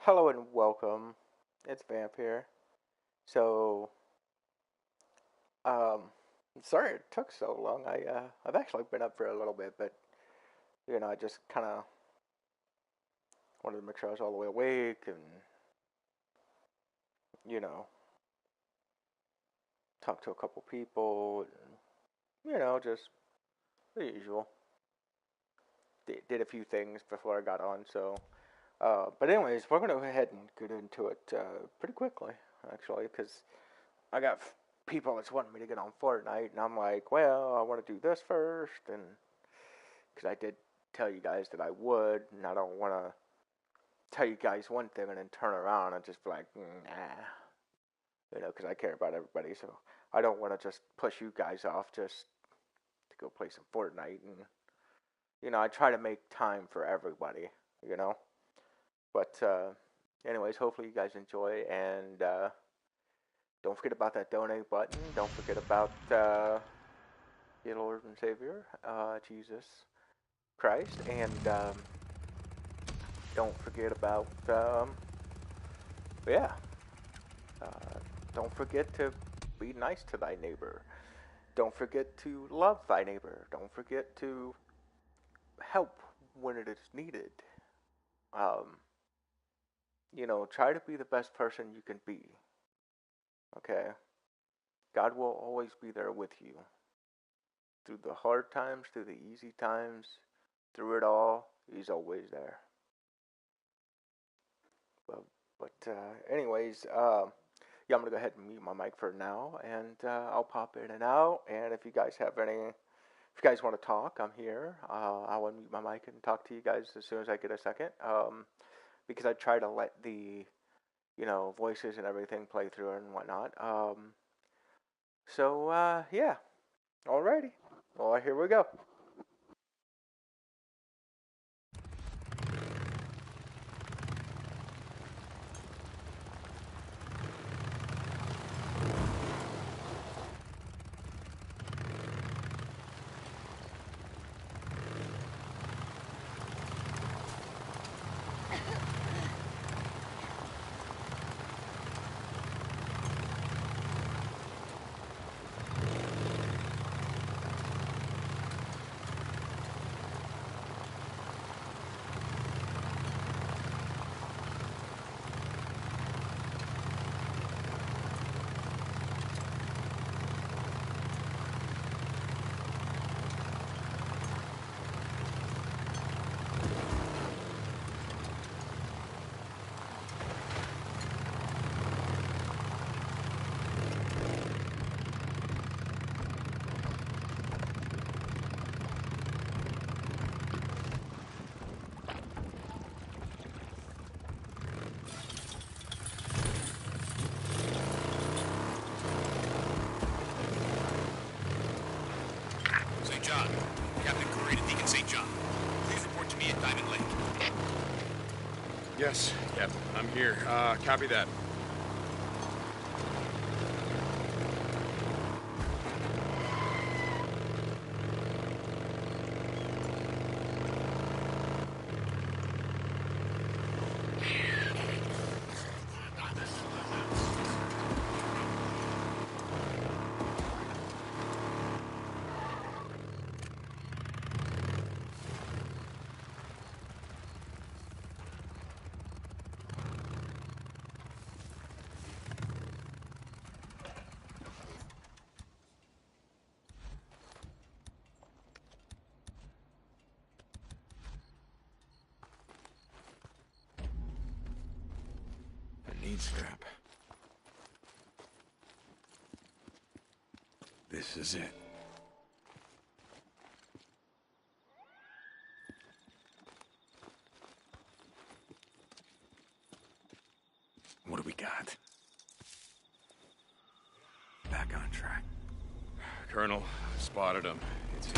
Hello and welcome. It's Vamp here. So, um, sorry it took so long. I've actually been up for a little bit, but I just kind of wanted to make sure I was all the way awake and you know talk to a couple people and just the usual. Did a few things before I got on. So, but anyways, we're gonna go ahead and get into it pretty quickly, actually, because I got people that's wanting me to get on Fortnite, and I'm like, well, I want to do this first, and because I did tell you guys that I would, and I don't want to tell you guys one thing and then turn around and just be like, nah, because I care about everybody, so I don't want to just push you guys off just to go play some Fortnite, and I try to make time for everybody, you know, but anyways, hopefully you guys enjoy, and don't forget about that donate button. Don't forget about your Lord and Savior, Jesus Christ, and don't forget about yeah. Uh, don't forget to be nice to thy neighbor. Don't forget to love thy neighbor. Don't forget to help when it is needed. Um, try to be the best person you can be. Okay, God will always be there with you through the hard times, through the easy times, through it all. He's always there. But, anyways, yeah, I'm gonna go ahead and mute my mic for now, and I'll pop in and out. And if you guys if you guys want to talk, I'm here. I'll unmute my mic and talk to you guys as soon as I get a second. Because I try to let the, voices and everything play through and whatnot. Yeah, alrighty. Well, here we go. John. Captain Curry to Deacon St. John. Please report to me at Diamond Lake. Yes, Captain. I'm here. Copy that. Scrap. This is it. What do we got? Back on track. Colonel, spotted him. It's him.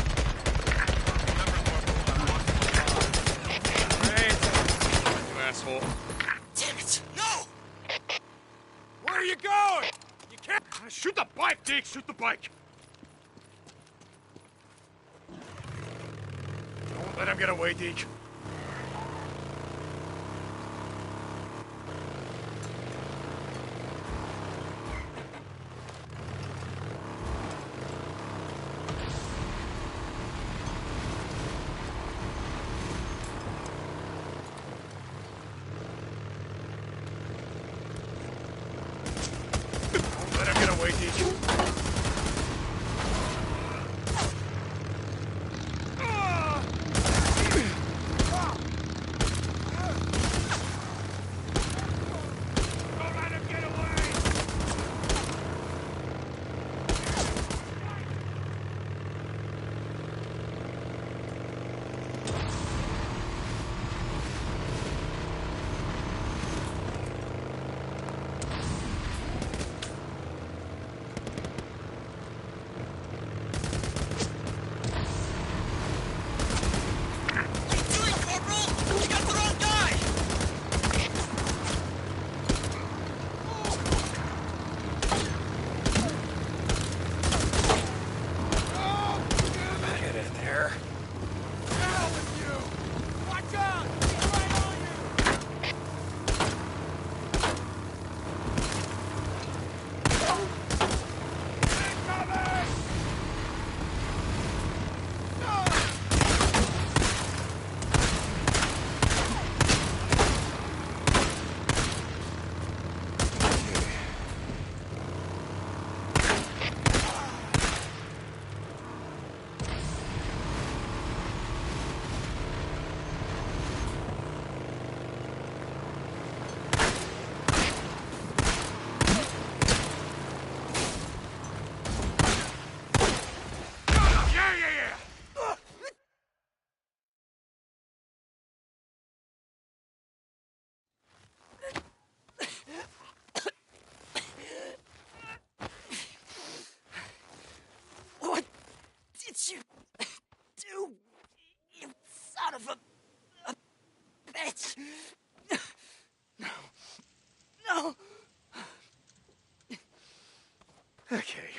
Great! You asshole. Damn it! No! Where are you going? You can't... Shoot the bike, Deke! Shoot the bike! Don't let him get away, Deke.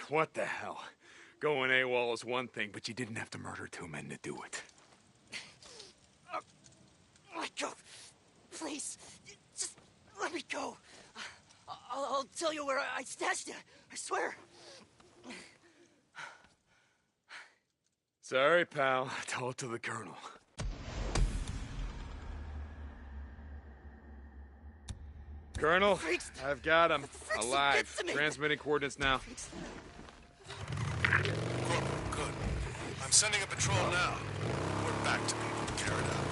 What the hell? Going AWOL is one thing, but you didn't have to murder 2 men to do it. Michael, please, just let me go. I'll tell you where I stashed it. I swear. Sorry, pal. Tell it to the colonel. Colonel, Freaks. I've got him. Freaks will Alive. get to me. Transmitting coordinates now. Corporal, good. I'm sending a patrol now. We're back to being carried out.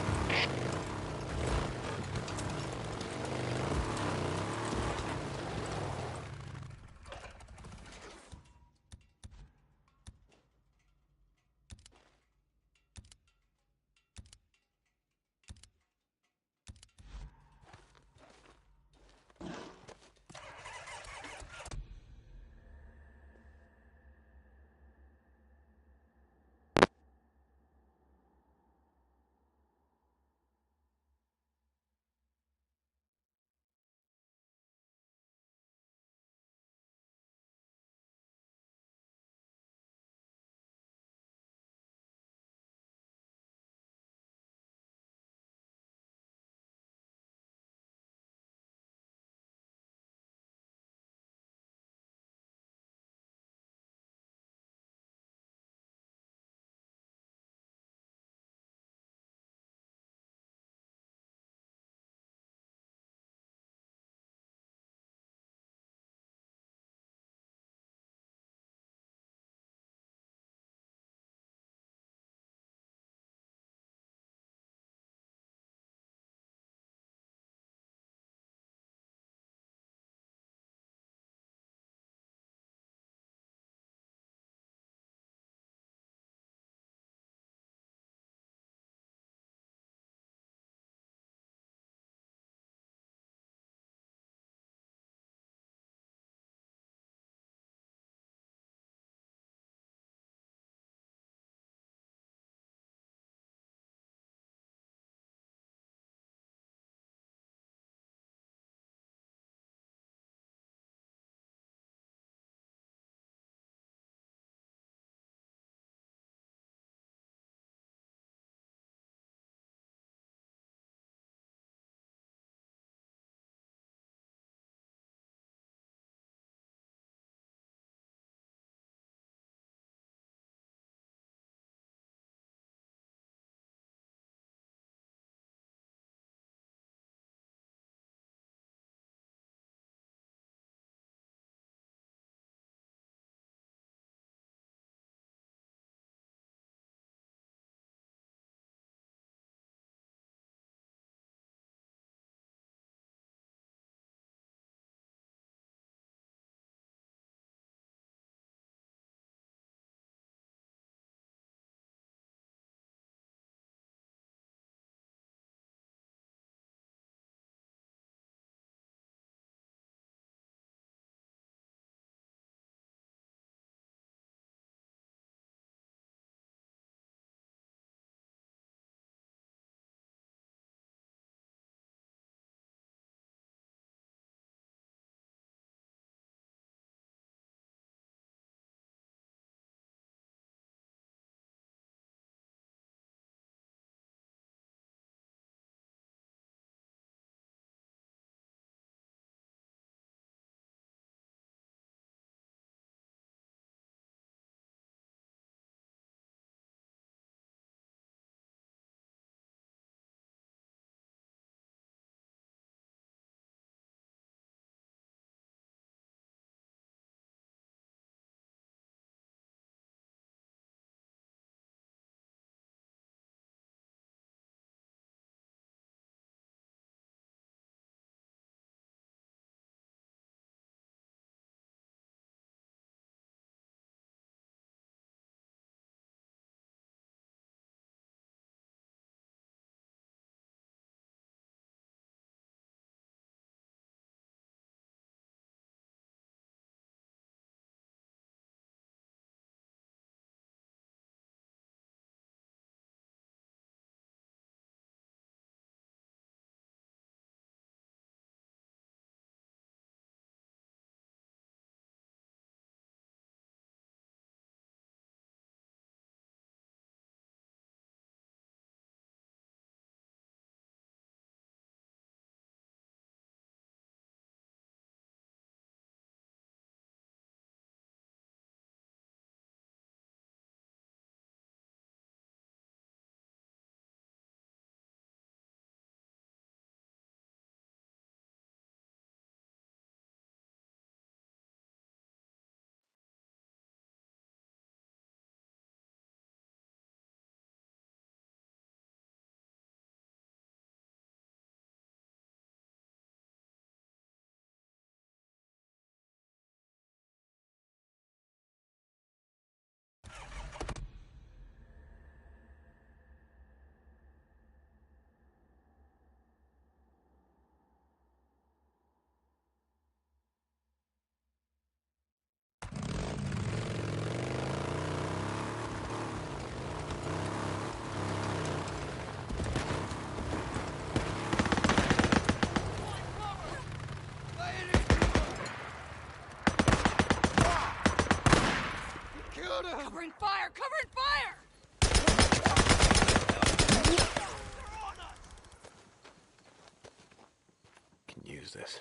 use this.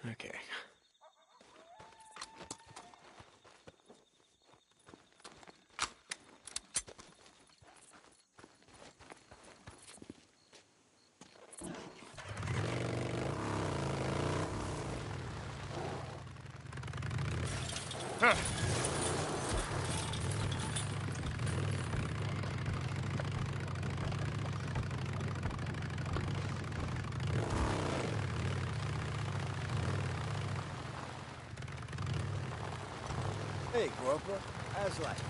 Okay. Hey, Corporal. How's life?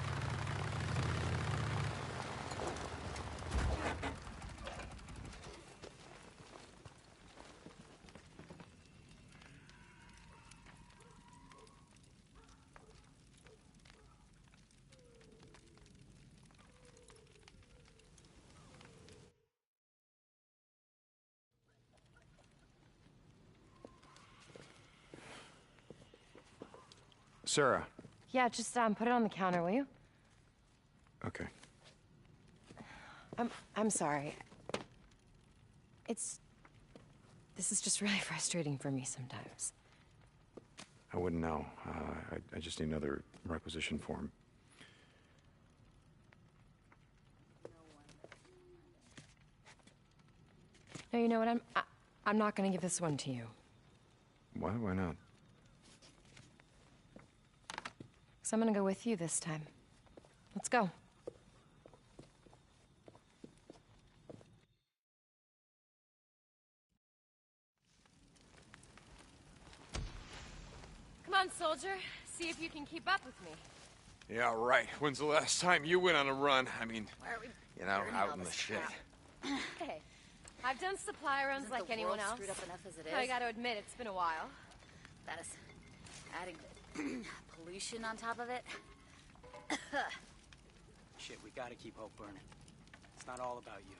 Sarah. Yeah, just put it on the counter, will you? Okay. I'm sorry. This is just really frustrating for me sometimes. I wouldn't know. I just need another requisition form. No, you know what? I'm not gonna give this one to you. Why? Why not? So I'm gonna go with you this time. Let's go. Come on, soldier. See if you can keep up with me. Yeah, right. When's the last time you went on a run? I mean, Why are we you know, burning out all in the this shit. crap? Hey, I've done supply runs Isn't like the anyone world else. screwed up enough as it is? I gotta admit, it's been a while. That is adding pollution on top of it. Shit, we gotta keep hope burning. It's not all about you.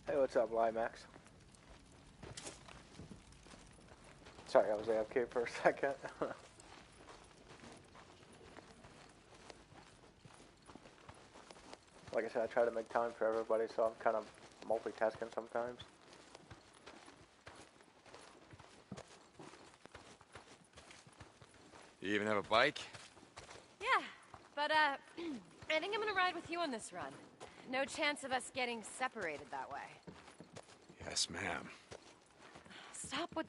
Hey, what's up, Limax? Sorry, I was AFK for a second. Like I said, I try to make time for everybody, so I'm kind of multitasking sometimes. You even have a bike? Yeah, but I think I'm gonna ride with you on this run. No chance of us getting separated that way. Yes, ma'am. Stop with...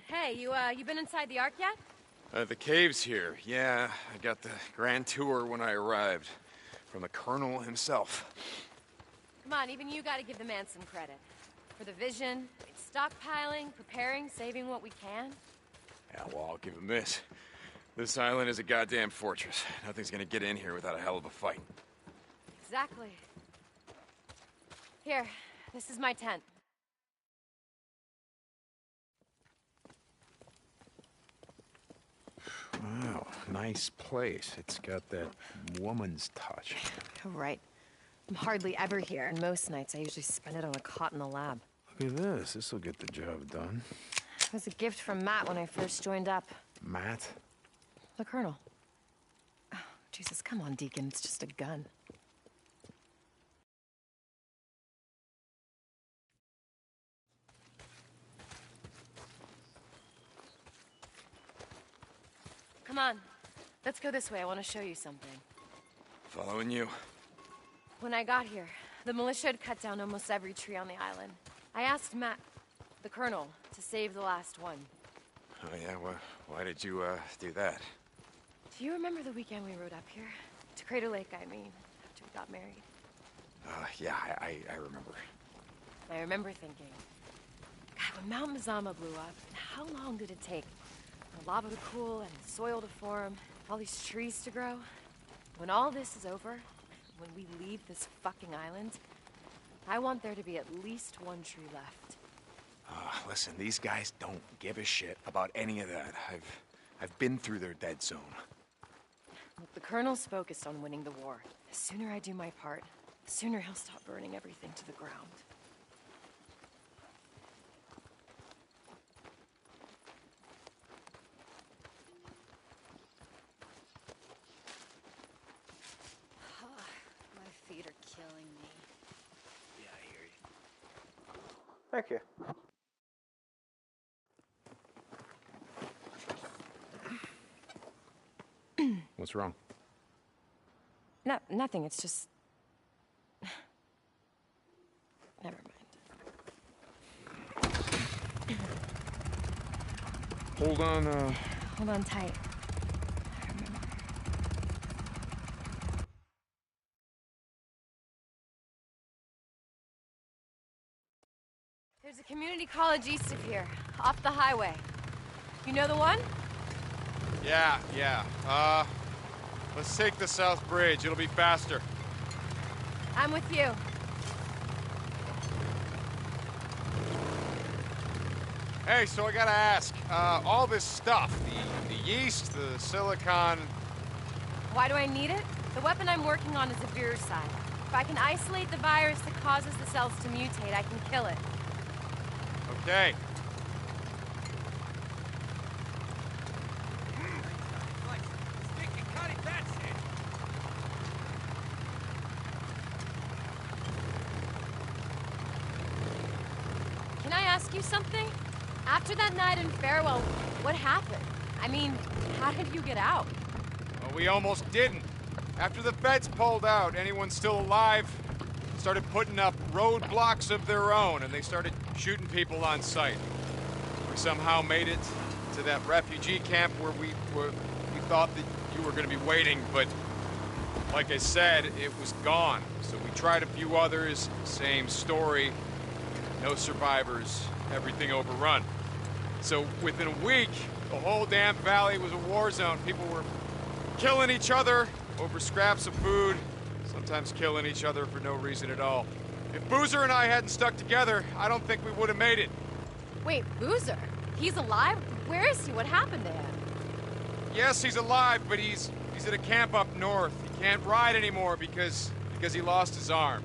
Hey, you been inside the Ark yet? The cave's here. Yeah, I got the grand tour when I arrived. From the Colonel himself. Come on, even you gotta give the man some credit. For the vision, stockpiling, preparing, saving what we can. Yeah, well, I'll give him this. This island is a goddamn fortress. Nothing's gonna get in here without a hell of a fight. Exactly. Here, this is my tent. Wow, nice place. It's got that woman's touch. Right. I'm hardly ever here, and most nights I usually spend it on a cot in the lab. Look at this. This'll get the job done. It was a gift from Matt when I first joined up. Matt? The Colonel. Oh, Jesus, come on, Deacon. It's just a gun. Come on. Let's go this way. I want to show you something. Following you. When I got here, the militia had cut down almost every tree on the island. I asked Matt, the Colonel, to save the last one. Oh, yeah? Why did you, do that? Do you remember the weekend we rode up here? To Crater Lake, I mean, after we got married. Yeah, I remember. I remember thinking, God, when Mount Mazama blew up, how long did it take? The lava to cool and the soil to form, all these trees to grow. When all this is over, when we leave this fucking island, I want there to be at least one tree left. Listen, these guys don't give a shit about any of that. I've been through their dead zone. Look, the Colonel's focused on winning the war. The sooner I do my part, the sooner he'll stop burning everything to the ground. My feet are killing me. Yeah, I hear you. Thank you. What's wrong? No, nothing. It's just... Never mind. Hold on, Hold on tight. I remember. There's a community college east of here, off the highway. You know the one? Yeah. Let's take the South Bridge. It'll be faster. I'm with you. Hey, so I gotta ask, all this stuff, the yeast, the silicon... Why do I need it? The weapon I'm working on is a viricide. If I can isolate the virus that causes the cells to mutate, I can kill it. Okay. Can I ask you something? After that night in Farewell, what happened? I mean, how did you get out? Well, we almost didn't. After the feds pulled out, anyone still alive started putting up roadblocks of their own, and they started shooting people on sight. We somehow made it to that refugee camp where we thought that you were going to be waiting, but like I said, it was gone. So we tried a few others, same story. No survivors, everything overrun. So within a week, the whole damn valley was a war zone. People were killing each other over scraps of food, sometimes killing each other for no reason at all. If Boozer and I hadn't stuck together, I don't think we would have made it. Wait, Boozer? He's alive? Where is he? What happened to him? Yes, he's alive, but he's at a camp up north. He can't ride anymore because he lost his arm.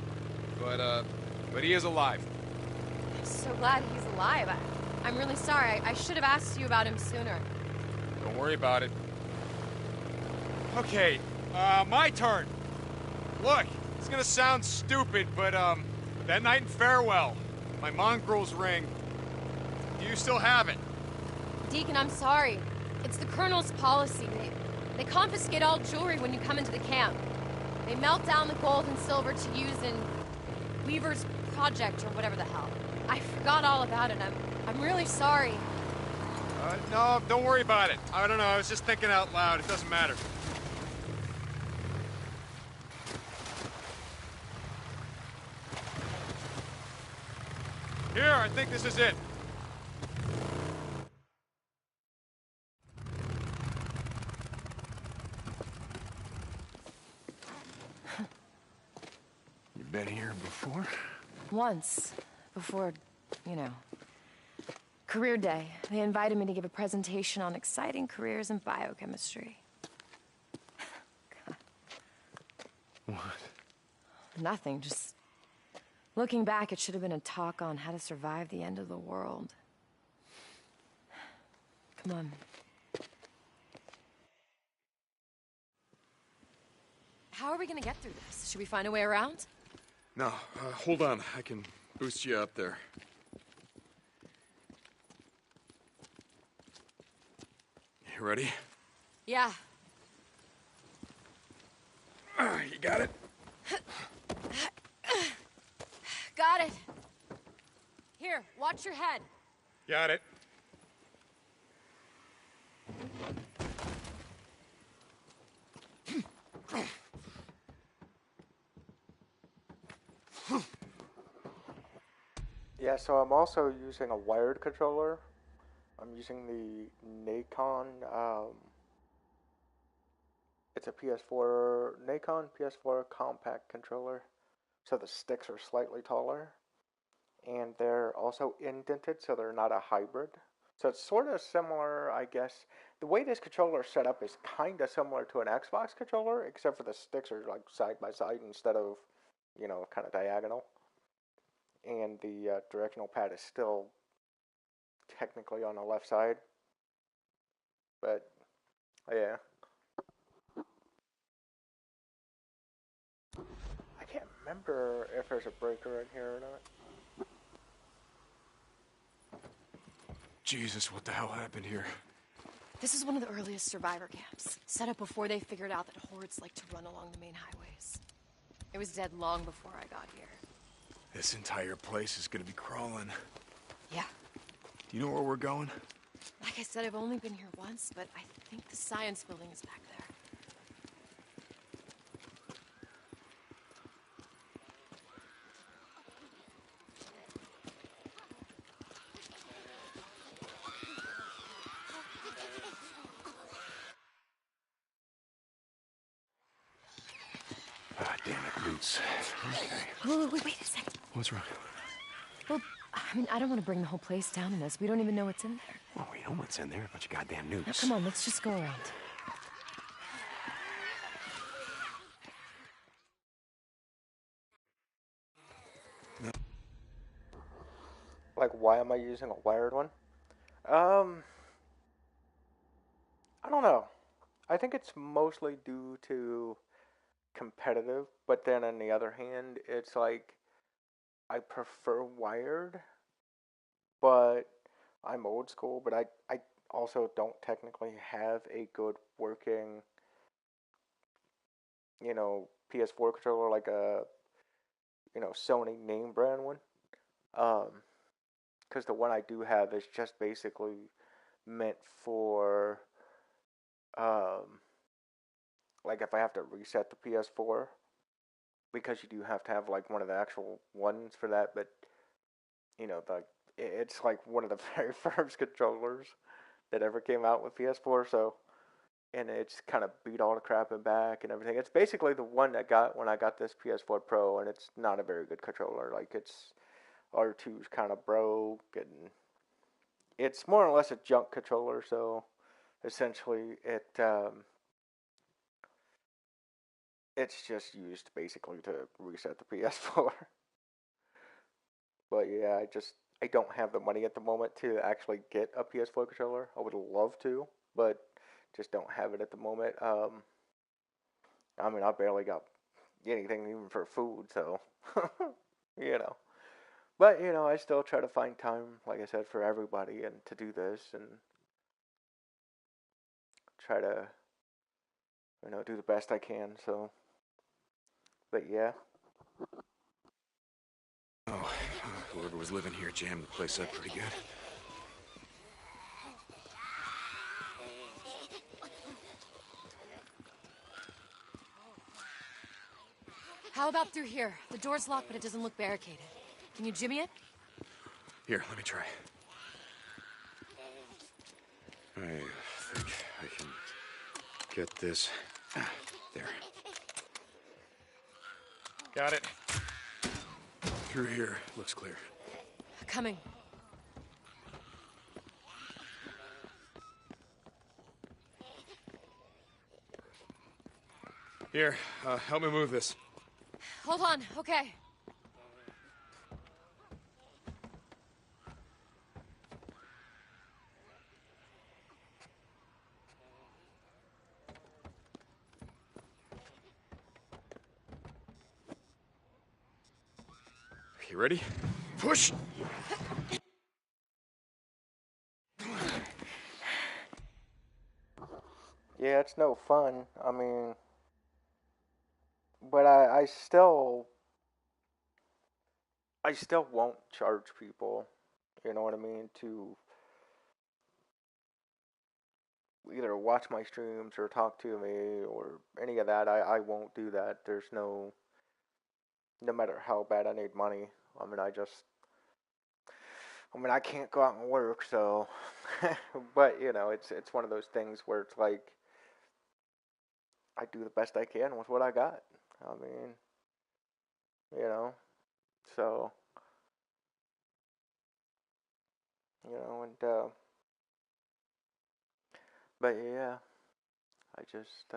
But he is alive. I'm so glad he's alive. I'm really sorry. I should have asked you about him sooner. Don't worry about it. Okay, my turn. Look, it's gonna sound stupid, but, that night in Farewell, my mongrel's ring, do you still have it? Deacon, I'm sorry. It's the Colonel's policy. They confiscate all jewelry when you come into the camp. They melt down the gold and silver to use in Weaver's project or whatever the hell. I forgot all about it. I'm really sorry. No, don't worry about it. I don't know, I was just thinking out loud. It doesn't matter. Here, I think this is it. You been here before? Once, before, you know, career day, they invited me to give a presentation on exciting careers in biochemistry. What? Nothing, just looking back, it should have been a talk on how to survive the end of the world. Come on. How are we gonna get through this? Should we find a way around? No, hold on. I can boost you up there. You ready? Yeah. You got it? Got it. Here, watch your head. Got it. Yeah, so I'm also using a wired controller. I'm using the Nacon, it's a PS4, Nacon PS4 compact controller. So the sticks are slightly taller. And they're also indented, so they're not a hybrid. So it's sort of similar, I guess. The way this controller is set up is kind of similar to an Xbox controller, except for the sticks are like side by side instead of, kind of diagonal. And the directional pad is still technically on the left side. But, yeah. I can't remember if there's a breaker in here or not. Jesus, what the hell happened here? This is one of the earliest survivor camps, set up before they figured out that hordes like to run along the main highways. It was dead long before I got here. This entire place is gonna be crawling. Yeah. Do you know where we're going? Like I said, I've only been here once, but I think the science building is back there. Ah, damn it, Boots. Okay. Wait a second. What's wrong? Well, I mean, I don't want to bring the whole place down in this. We don't even know what's in there. Well, we know what's in there. A bunch of goddamn nukes. Now, come on, let's just go around. Like, why am I using a wired one? I don't know. I think it's mostly due to competitive, but then on the other hand, it's like I prefer wired, but I'm old school, but I also don't technically have a good working, PS4 controller like a, Sony name brand one. Because the one I do have is just basically meant for, um, like if I have to reset the PS4, because you do have to have like one of the actual ones for that, but it's like one of the very first controllers that ever came out with PS4, so and it's kind of beat all the crap and back and everything. It's basically the one that got when I got this PS4 Pro, and it's not a very good controller. Like it's R2's kind of broke, and it's more or less a junk controller. So essentially, it's just used basically to reset the PS4. But yeah, I don't have the money at the moment to actually get a PS4 controller. I would love to, but just don't have it at the moment. I mean, I barely got anything even for food, so you know. But I still try to find time, like I said, for everybody and to do this and try to do the best I can. So, but yeah. Oh, Whoever was living here jammed the place up pretty good. How about through here? The door's locked, but it doesn't look barricaded. Can you jimmy it? Here, let me try. I think I can get this. There. Got it. Through here, looks clear. Coming. Here, help me move this. Hold on, okay. You ready? Push! Yeah, it's no fun. I mean, but I still won't charge people. You know what I mean? To either watch my streams or talk to me or any of that. I won't do that. There's no matter how bad I need money. I mean, I can't go out and work, so. But you know, it's one of those things where it's like I do the best I can with what I got. I mean, you know, so and but yeah, I just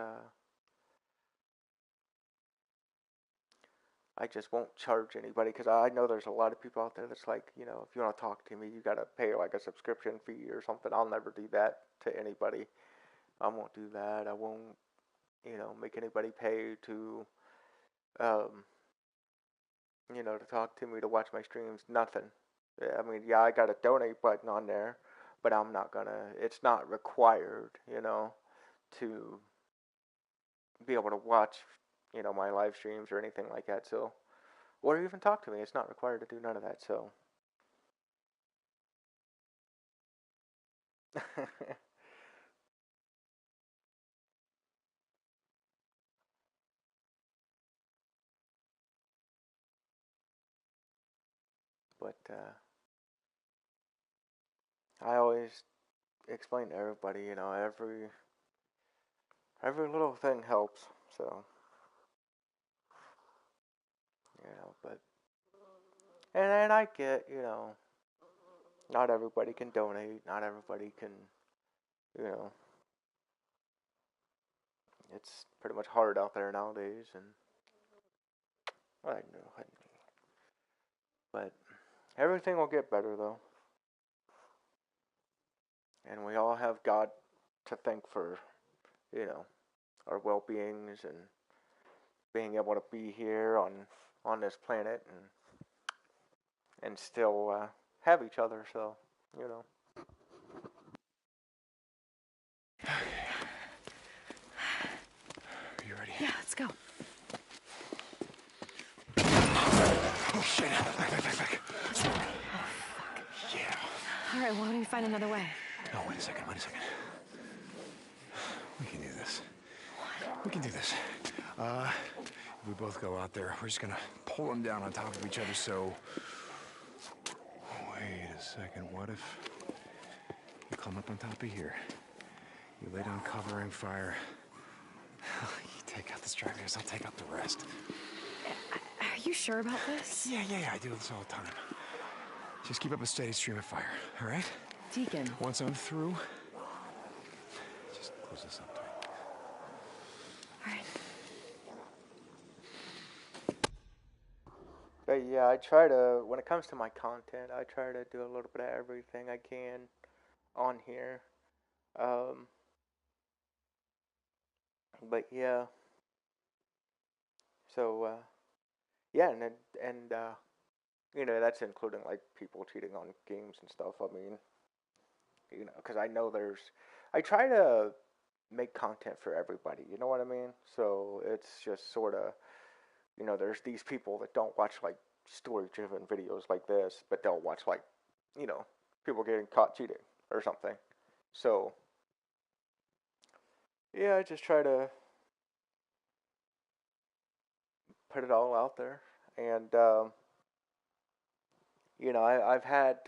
I just won't charge anybody because I know there's a lot of people out there that's like, you know, if you want to talk to me, you got to pay like a subscription fee or something. I'll never do that to anybody. I won't do that. I won't, make anybody pay to, um, to talk to me, to watch my streams. Nothing. I mean, yeah, I got a donate button on there, but I'm not gonna. It's not required, to be able to watch, my live streams or anything like that. So, or even talk to me. It's not required to do none of that. So. But I always explain to everybody, every little thing helps. So, but and I get, not everybody can donate, not everybody can, you know, it's pretty much hard out there nowadays, and I know, but everything will get better though, and we all have God to thank for, our well-beings and being able to be here on this planet and still have each other. So, you know. Are you ready? Yeah, let's go. Oh, shit. Back. Oh, fuck. Yeah. All right, why don't we find another way? No, wait a second. We can do this. What? We can do this. If we both go out there, we're just gonna pull them down on top of each other, so... Wait a second, what if you come up on top of here? You lay down covering fire. You take out the stragglers, I'll take out the rest. Are you sure about this? Yeah, I do this all the time. Just keep up a steady stream of fire, all right? Deacon. Once I'm through, just close this up tight. All right. But yeah, I try to, when it comes to my content, I try to do a little bit of everything I can on here. But yeah. So, yeah, that's including like people cheating on games and stuff. I mean, because I try to make content for everybody. You know what I mean? So it's just sort of, there's these people that don't watch like story-driven videos like this, but they'll watch like, you know, people getting caught cheating or something. So yeah, I just try to put it all out there, and you know, I've had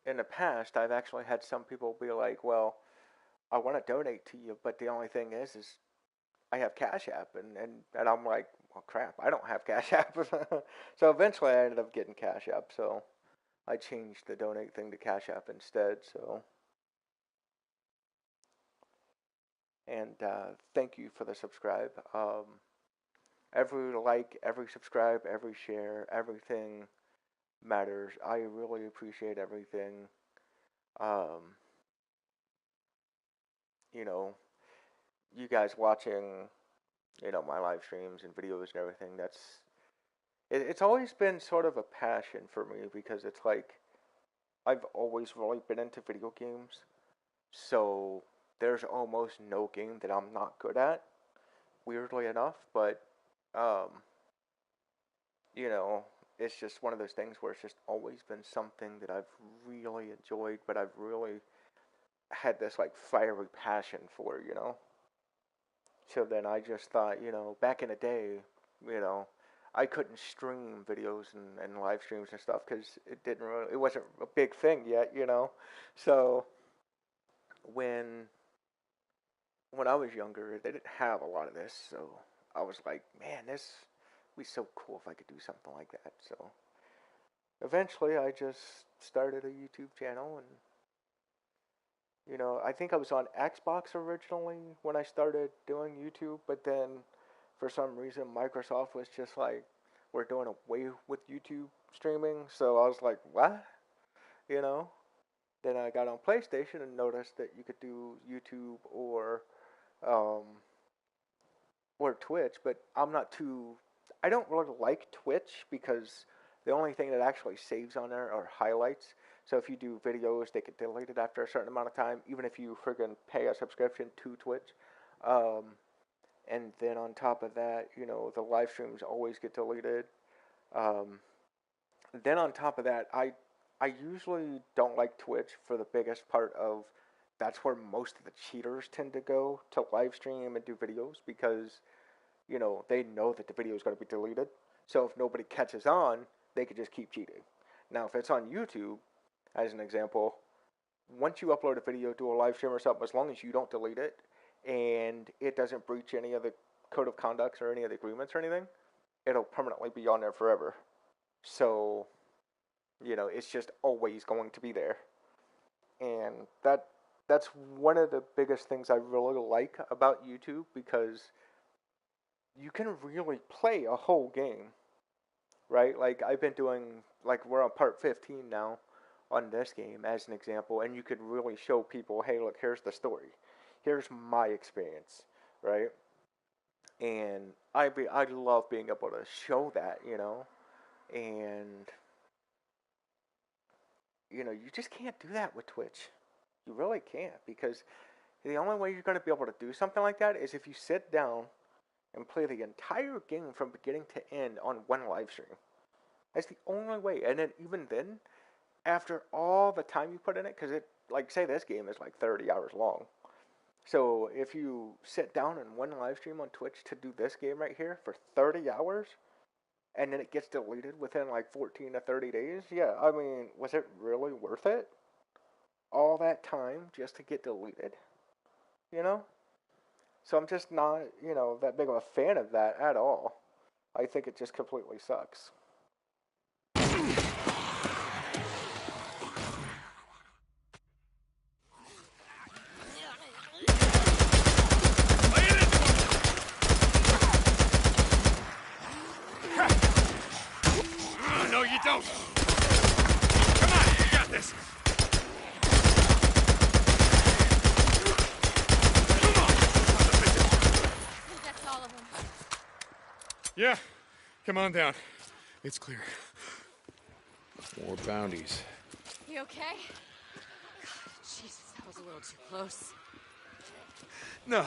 in the past, I've actually had some people be like, "Well, I want to donate to you, but the only thing is I have Cash App," and I'm like, "Well, crap, I don't have Cash App." So eventually, I ended up getting Cash App. So I changed the donate thing to Cash App instead. So, and thank you for the subscribe. Every like, every subscribe, every share, everything matters. I really appreciate everything. Um, you know, you guys watching, you know, my live streams and videos and everything. It's always been sort of a passion for me because it's like I've always really been into video games. So there's almost no game that I'm not good at, weirdly enough. But um, you know, it's just one of those things where it's just always been something that I've really enjoyed, but I've really had this like fiery passion for, you know. So then I just thought, you know, back in the day, you know, I couldn't stream videos and live streams and stuff because it wasn't a big thing yet, you know. So when when I was younger, they didn't have a lot of this. So I was like, man, this would be so cool if I could do something like that. So eventually, I just started a YouTube channel, and you know, I think I was on Xbox originally when I started doing YouTube, but then for some reason Microsoft was just like, we're doing away with YouTube streaming. So I was like, what? You know? Then I got on PlayStation and noticed that you could do YouTube um, or Twitch, but I don't really like Twitch because the only thing that actually saves on there are highlights. So if you do videos, they get deleted after a certain amount of time, even if you friggin' pay a subscription to Twitch. Um, and then on top of that, you know, the live streams always get deleted. Um, then on top of that, I usually don't like Twitch for the biggest part of that's where most of the cheaters tend to go to live stream and do videos because, you know, they know that the video is going to be deleted. So if nobody catches on, they could just keep cheating. Now, if it's on YouTube, as an example, once you upload a video to a live stream or something, as long as you don't delete it and it doesn't breach any of the code of conducts or any of the agreements or anything, it'll permanently be on there forever. So, you know, it's just always going to be there. And that's one of the biggest things I really like about YouTube because you can really play a whole game, right? Like I've been doing, like we're on part 15 now on this game as an example, and you could really show people, hey, look, here's the story, here's my experience, right? And I love being able to show that, you know, and you know you just can't do that with Twitch. You really can't because the only way you're going to be able to do something like that is if you sit down and play the entire game from beginning to end on one live stream. That's the only way. And then even then, after all the time you put in it, because it, like, say this game is like 30 hours long. So if you sit down in one live stream on Twitch to do this game right here for 30 hours, and then it gets deleted within like 14 to 30 days, yeah, I mean, was it really worth it? All that time just to get deleted? You know? So I'm just not, you know, that big of a fan of that at all. I think it just completely sucks. No, you don't. Come on, you got this. Come on. That's all of them. Yeah, come on down. It's clear. More bounties. You okay? Jesus, that was a little too close. No,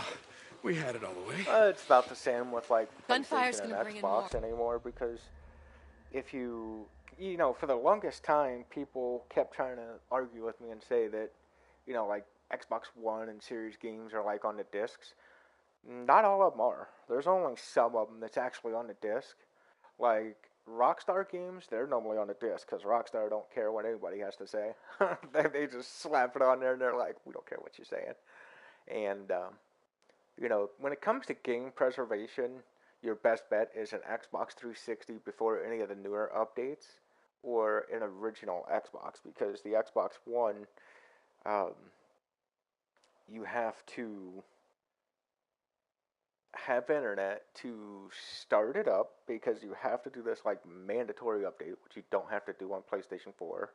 we had it all the way. It's about the same with like Gunfire's PlayStation and gonna bring in Xbox more. anymore because if for the longest time, people kept trying to argue with me and say that, like Xbox One and Series games are like on the discs. Not all of them are. There's only some of them that's actually on the disc. Like Rockstar games, they're normally on the disc because Rockstar don't care what anybody has to say. they just slap it on there and they're like, we don't care what you're saying. And when it comes to game preservation, your best bet is an Xbox 360 before any of the newer updates, or an original Xbox, because the Xbox One, um, you have to have internet to start it up because you have to do this like mandatory update, which you don't have to do on PlayStation 4.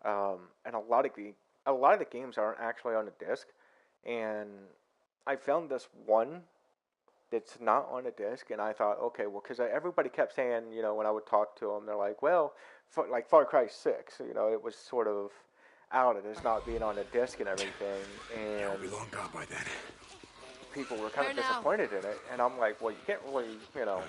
And a lot of the games aren't actually on the disc, and I found this one that's not on a disc, and I thought, okay, well, because everybody kept saying, when I would talk to them, they're like, well, like Far Cry 6, it was sort of outed as not being on a disc and everything, Yeah, and we'll be long gone by then. people were kind of Where now? disappointed in it, and I'm like, well, you can't really, I don't know.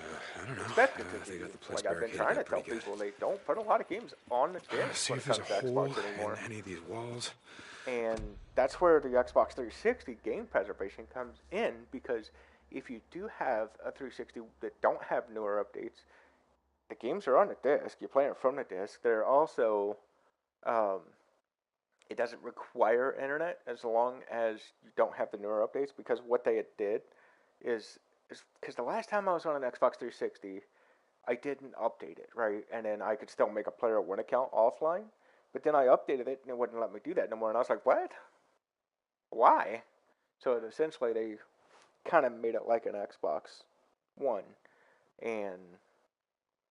expect it to They be. got the place Like, I've been barricaded trying to up tell pretty good. people they don't put a lot of games on the disc See when if it there's comes a to hole Xbox anymore. in any of these walls. And that's where the Xbox 360 game preservation comes in, because if you do have a 360 that don't have newer updates, the games are on the disc. You're playing from the disc. They're also, um, it doesn't require internet as long as you don't have the newer updates. Because what they did is because the last time I was on an Xbox 360, I didn't update it, right? And then I could still make a Player One account offline. But then I updated it and it wouldn't let me do that no more. And I was like, what? Why? So essentially, they kind of made it like an Xbox One. And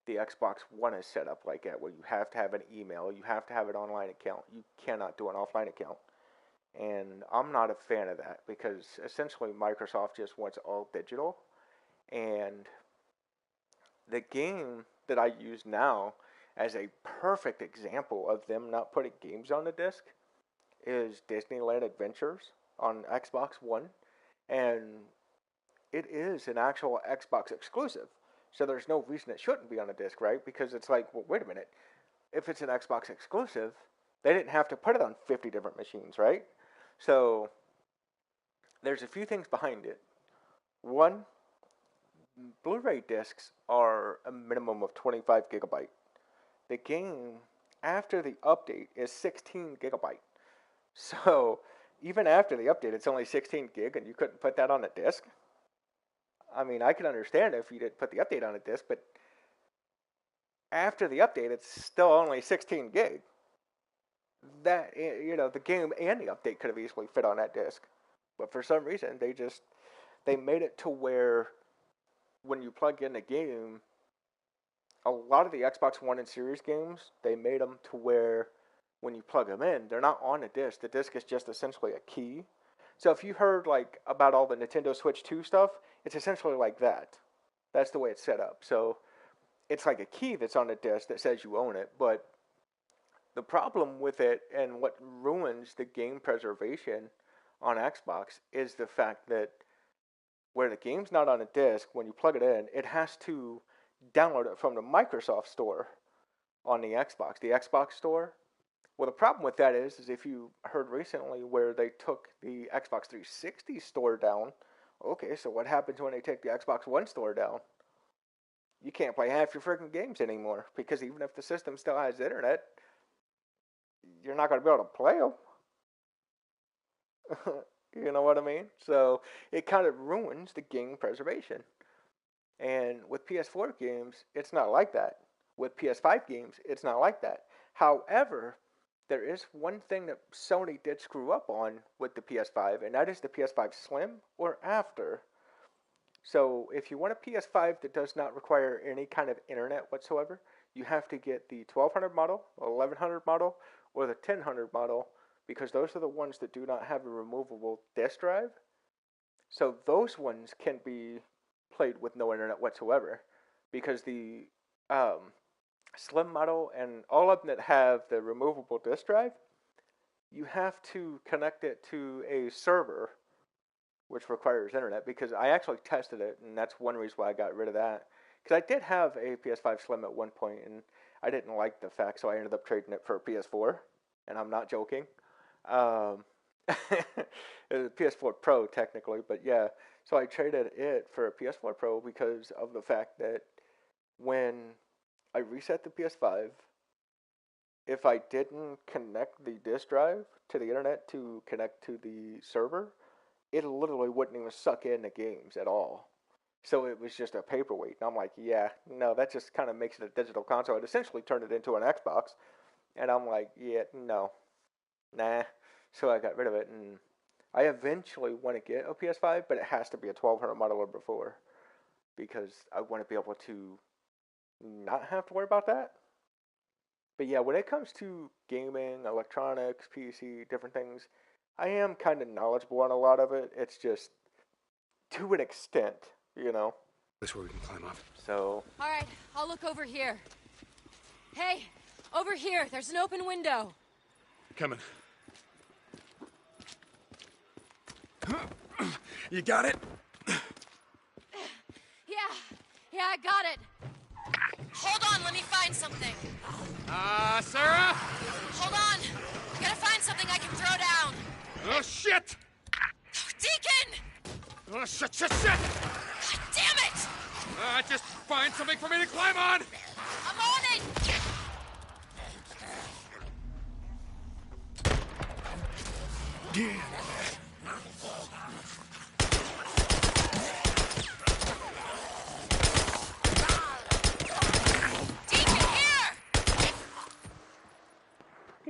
the Xbox One is set up like that, where you have to have an email, you have to have an online account. You cannot do an offline account. And I'm not a fan of that because essentially Microsoft just wants all digital. And the game that I use now as a perfect example of them not putting games on the disc is Disneyland Adventures on Xbox One. And it is an actual Xbox exclusive. So there's no reason it shouldn't be on a disc, right? Because it's like, well, wait a minute. If it's an Xbox exclusive, they didn't have to put it on 50 different machines, right? So there's a few things behind it. One, Blu-ray discs are a minimum of 25 gigabyte. The game, after the update, is 16 gigabyte. So even after the update, it's only 16 gig, and you couldn't put that on a disc. I mean, I can understand if you didn't put the update on a disc, but after the update, it's still only 16 gig. That, the game and the update could have easily fit on that disc, but for some reason, they made it to where when you plug in the game, a lot of the Xbox One and Series games, they made them to where when you plug them in, they're not on a disc. The disc is just essentially a key. So if you heard like about all the Nintendo Switch 2 stuff, it's essentially like that. That's the way it's set up. So it's like a key that's on a disc that says you own it, but the problem with it and what ruins the game preservation on Xbox is the fact that where the game's not on a disc, when you plug it in, it has to download it from the Microsoft store on the Xbox. The Xbox store. Well, the problem with that is if you heard recently where they took the Xbox 360 store down, okay, so what happens when they take the Xbox One store down? You can't play half your freaking games anymore because even if the system still has internet, you're not going to be able to play them. You know what I mean? So it kind of ruins the game preservation. And with PS4 games, it's not like that. With PS5 games, it's not like that. However, there is one thing that Sony did screw up on with the PS5, and that is the PS5 Slim or After. So if you want a PS5 that does not require any kind of internet whatsoever, you have to get the 1200 model, 1100 model, or the 1000 model, because those are the ones that do not have a removable disk drive. So those ones can be played with no internet whatsoever, because the Slim model and all of them that have the removable disk drive, you have to connect it to a server, which requires internet. Because I actually tested it, and that's one reason why I got rid of that. because I did have a PS5 Slim at one point, and I didn't like the fact, so I ended up trading it for a PS4, and I'm not joking. Um, it was a PS4 Pro technically, but yeah. So I traded it for a PS4 Pro because of the fact that when I reset the PS5, if I didn't connect the disk drive to the internet to connect to the server, it literally wouldn't even suck in the games at all. So it was just a paperweight. And I'm like, yeah, no, that just kind of makes it a digital console. It essentially turned it into an Xbox. And I'm like, yeah, no, nah. So I got rid of it. And I eventually want to get a PS5, but it has to be a 1200 model or before. Because I want to be able to not have to worry about that. But yeah, when it comes to gaming, electronics, PC, different things, I am kind of knowledgeable on a lot of it. It's just to an extent, you know. This where we can climb up. So, All right, I'll look over here. Hey, over here, there's an open window. Coming. You got it? Yeah, I got it. Hold on, let me find something. Sarah? Hold on. Gotta find something I can throw down. Oh, shit! Deacon! Oh, shit! God damn it! Just find something for me to climb on! I'm on it! Yeah. Deacon, here!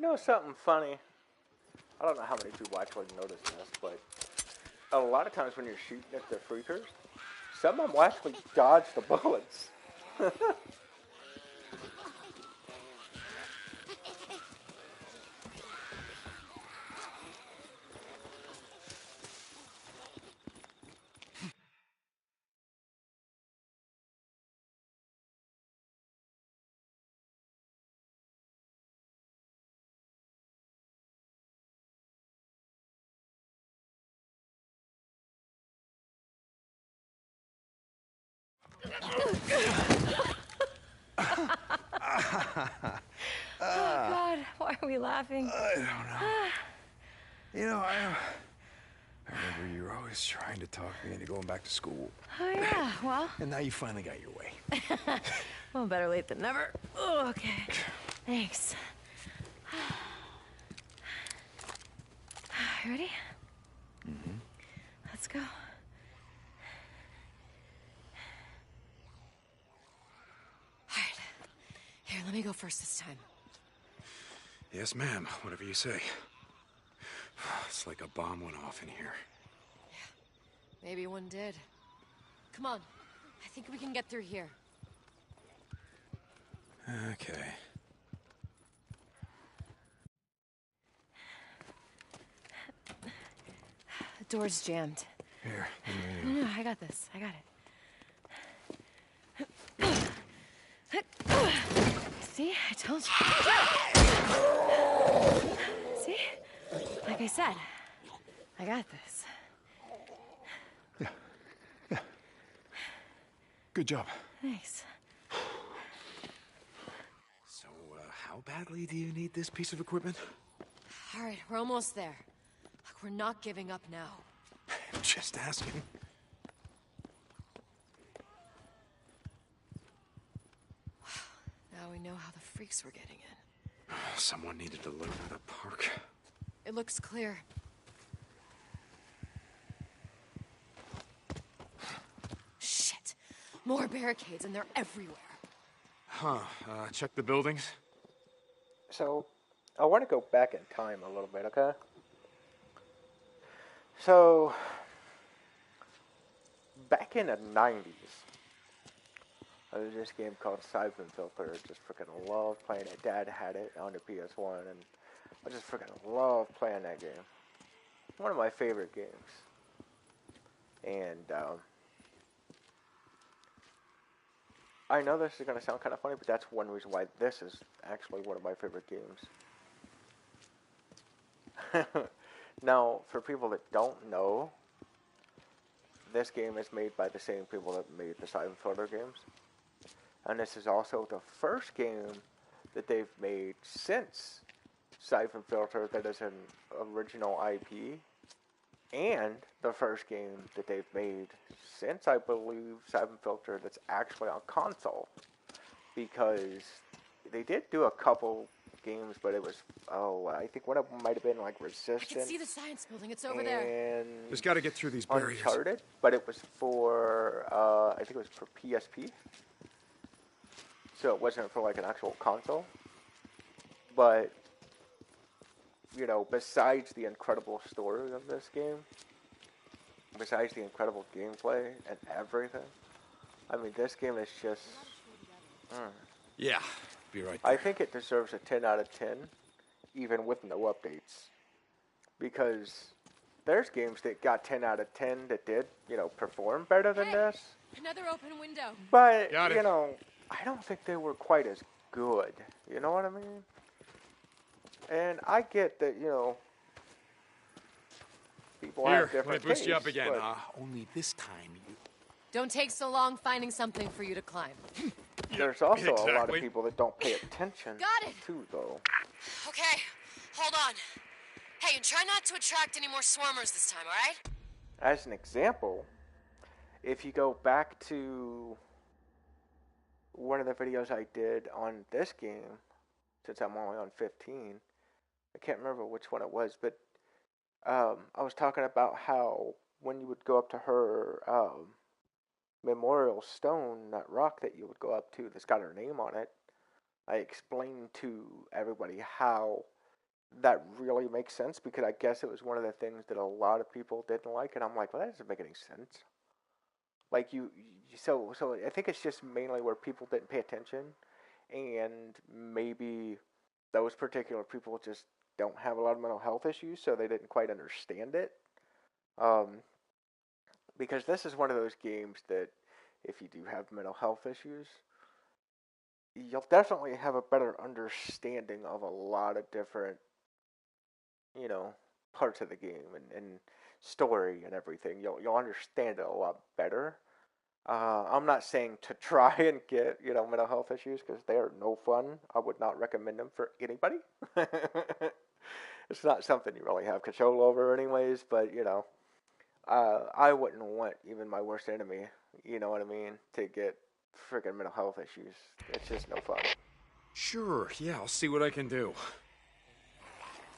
you know something funny? I don't know how many people actually notice this, but a lot of times when you're shooting at the freakers, some of them will actually dodge the bullets. Oh, God, why are we laughing? I don't know. You know, I remember you were always trying to talk me into going back to school. Oh, yeah, well. And now you finally got your way. Well, better late than never. Oh, okay. Thanks. Ready? Mm-hmm. Let's go. All right. Here, let me go first this time. Yes, ma'am. Whatever you say. It's like a bomb went off in here. Yeah, maybe one did. Come on. I think we can get through here. Okay. The door's jammed. Here. No, I got this. I got it. See? I told you. See? Like I said, I got this. Yeah. Good job. Thanks. So, how badly do you need this piece of equipment? All right, we're almost there. Look, we're not giving up now. Just asking. Now we know how the freaks were getting in. Someone needed to load the park. It looks clear. Shit! More barricades, and they're everywhere. Huh. Check the buildings. So, I want to go back in time a little bit, okay? So, back in the 90s, there was this game called Siphon Filter. I just freaking loved playing it. Dad had it on the PS1, and I just freaking loved playing that game. One of my favorite games. And, I know this is going to sound kind of funny, but that's one reason why this is actually one of my favorite games. Now, for people that don't know, this game is made by the same people that made the Siphon Filter games. And this is also the first game that they've made since Siphon Filter that is an original IP, and the first game that they've made since, I believe, Siphon Filter that's actually on console. Because they did do a couple games, but it was, I think one of them might have been like Resistance. I can see the science building. It's over there. And Just got to get through these barriers. Uncharted, but it was for, I think it was for PSP. So it wasn't for like an actual console. But, you know, besides the incredible story of this game, besides the incredible gameplay and everything, I mean, this game is just... Yeah, be right I there. think it deserves a 10 out of 10, even with no updates. Because there's games that got 10 out of 10 that did, you know, perform better than this. Another open window. But, Got it. you know, I don't think they were quite as good. You know what I mean? And I get that, you know, people Here, have let me different boost you up tastes, again. but Only this time you... Don't take so long finding something for you to climb. there's also a lot of exactly. people that don't pay attention Got it. too, though. Okay, hold on. Hey, and try not to attract any more swarmers this time, all right? As an example, if you go back to one of the videos I did on this game, since I'm only on 15, I can't remember which one it was, but I was talking about how when you would go up to her memorial stone, that rock that you would go up to that's got her name on it, I explained to everybody how that really makes sense, because I guess it was one of the things that a lot of people didn't like, and I'm like, well, that doesn't make any sense. Like so I think it's just mainly where people didn't pay attention, and maybe those particular people just don't have a lot of mental health issues, so they didn't quite understand it. Because this is one of those games that if you do have mental health issues, you'll definitely have a better understanding of a lot of different, you know, parts of the game and story and everything. You'll understand it a lot better. I'm not saying to try and get, you know, mental health issues, because they are no fun. I would not recommend them for anybody. It's not something you really have control over anyways, but, you know, I wouldn't want even my worst enemy, you know what I mean, to get freaking mental health issues. It's just no fun. Sure, yeah, I'll see what I can do.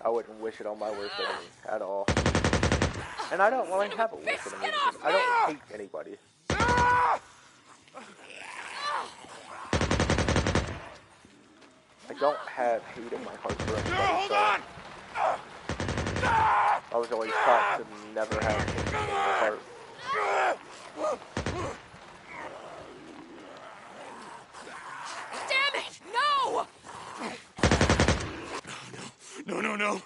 I wouldn't wish it on my worst enemy at all. And I don't really have a worst enemy, because I don't hate anybody. I don't have hate in my heart for anybody. Hold on! I was always taught to never have hate in your heart. Damn it! No! No.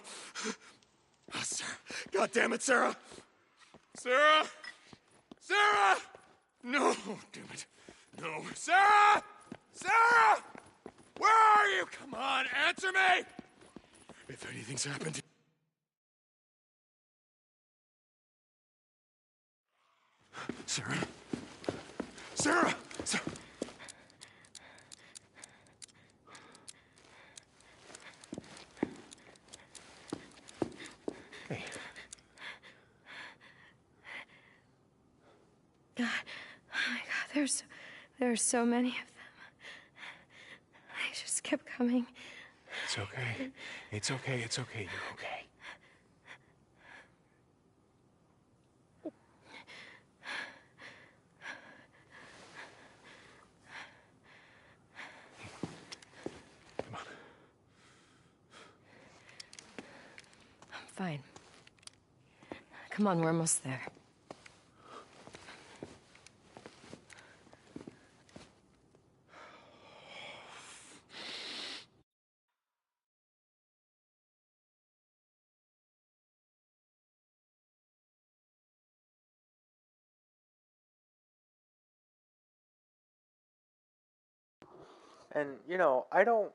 Oh, Sarah. God damn it, Sarah! Sarah! Sarah! No, damn it. No. Sarah! Sarah! Where are you? Come on, answer me! If anything's happened... Sarah? Sarah! Hey. God, oh my God, there are so many of them. They just kept coming. It's okay. It's okay. It's okay. You're okay. Come on. I'm fine. Come on, we're almost there. And, you know, I don't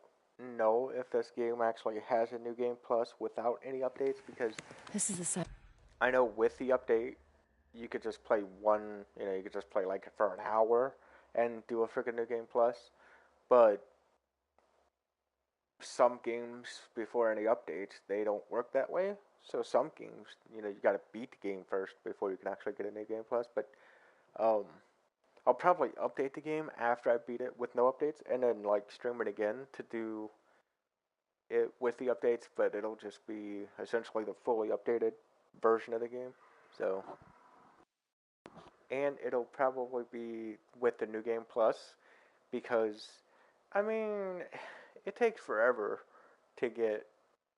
know if this game actually has a New Game Plus without any updates, because This is the sun. I know with the update, you could just play one, you know, you could just play like for an hour and do a freaking New Game Plus. But some games, before any updates, they don't work that way. So some games, you know, you got to beat the game first before you can actually get a new game plus. But um, I'll probably update the game after I beat it with no updates, and then like stream it again to do it with the updates. But it'll just be essentially the fully updated version of the game. So, and it'll probably be with the new game plus because, I mean, it takes forever to get,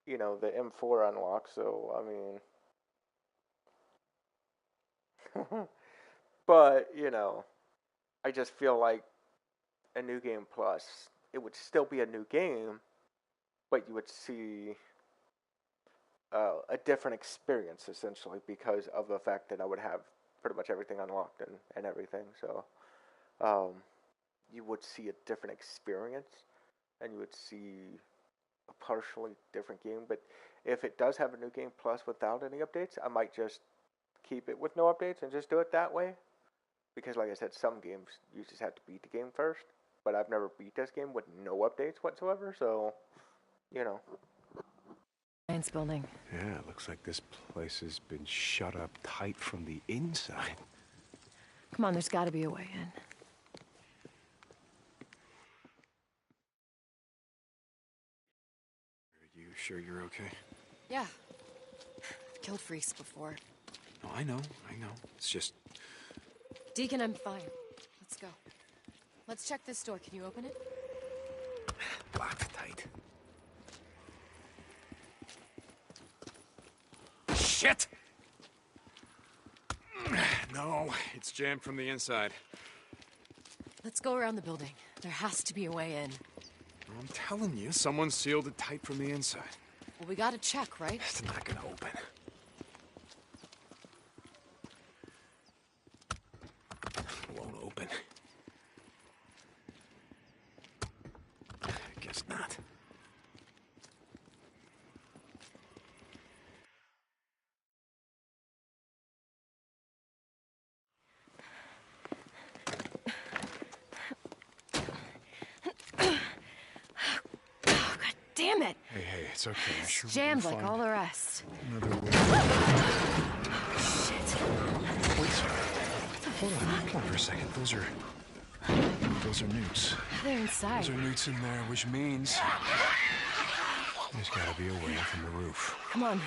you know, the M4 unlocked. So I mean, but you know, I just feel like a new game plus, it would still be a new game, but you would see a different experience essentially because of the fact that I would have pretty much everything unlocked and everything. So um, you would see a different experience and you would see a partially different game. But if it does have a new game plus without any updates, I might just keep it with no updates and just do it that way. Because, like I said, some games you just have to beat the game first. But I've never beat this game with no updates whatsoever, so, you know. Science building. Yeah, it looks like this place has been shut up tight from the inside. Come on, there's gotta be a way in. Are you sure you're okay? Yeah. I've killed freaks before. No, I know. It's just... Deacon, I'm fine. Let's go. Let's check this door. Can you open it? locked tight. Shit! No, it's jammed from the inside. Let's go around the building. There has to be a way in. I'm telling you, someone sealed it tight from the inside. Well, we gotta check, right? It's not gonna open. It won't open. I guess not. Damn it! Hey, it's okay. I'm sure Jammed we'll like find all the rest. another way. Shit. Wait, hold on for a second. Those are newts. They're inside. Those are newts in there, which means there's gotta be a way from the roof. Come on.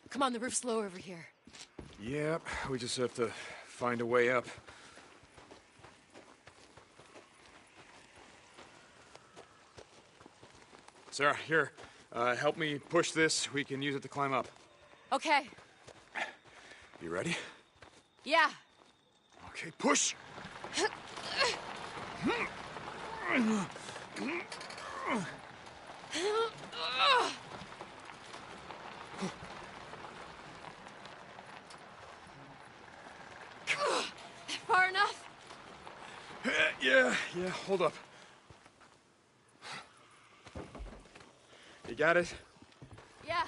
Come on, the roof's low over here. Yep, we just have to find a way up. Sarah, here. Help me push this. We can use it to climb up. Okay. You ready? Yeah. Okay, push! Far enough? Yeah, hold up. You got it? Yeah.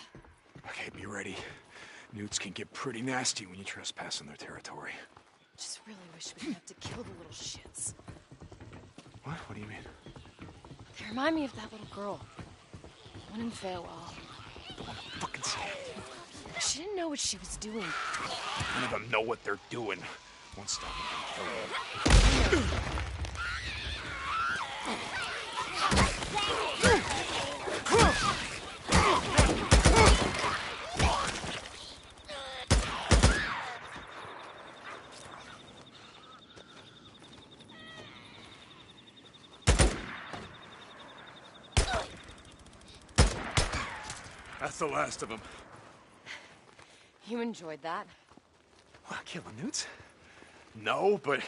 Okay, be ready. Newts can get pretty nasty when you trespass on their territory. Just really wish we didn't have to kill the little shits. What? What do you mean? They remind me of that little girl. One in Farewell. The one fucking scared. She didn't know what she was doing. None of them know what they're doing. Won't stop them. That's the last of them. You enjoyed that? What, killing newts? No, but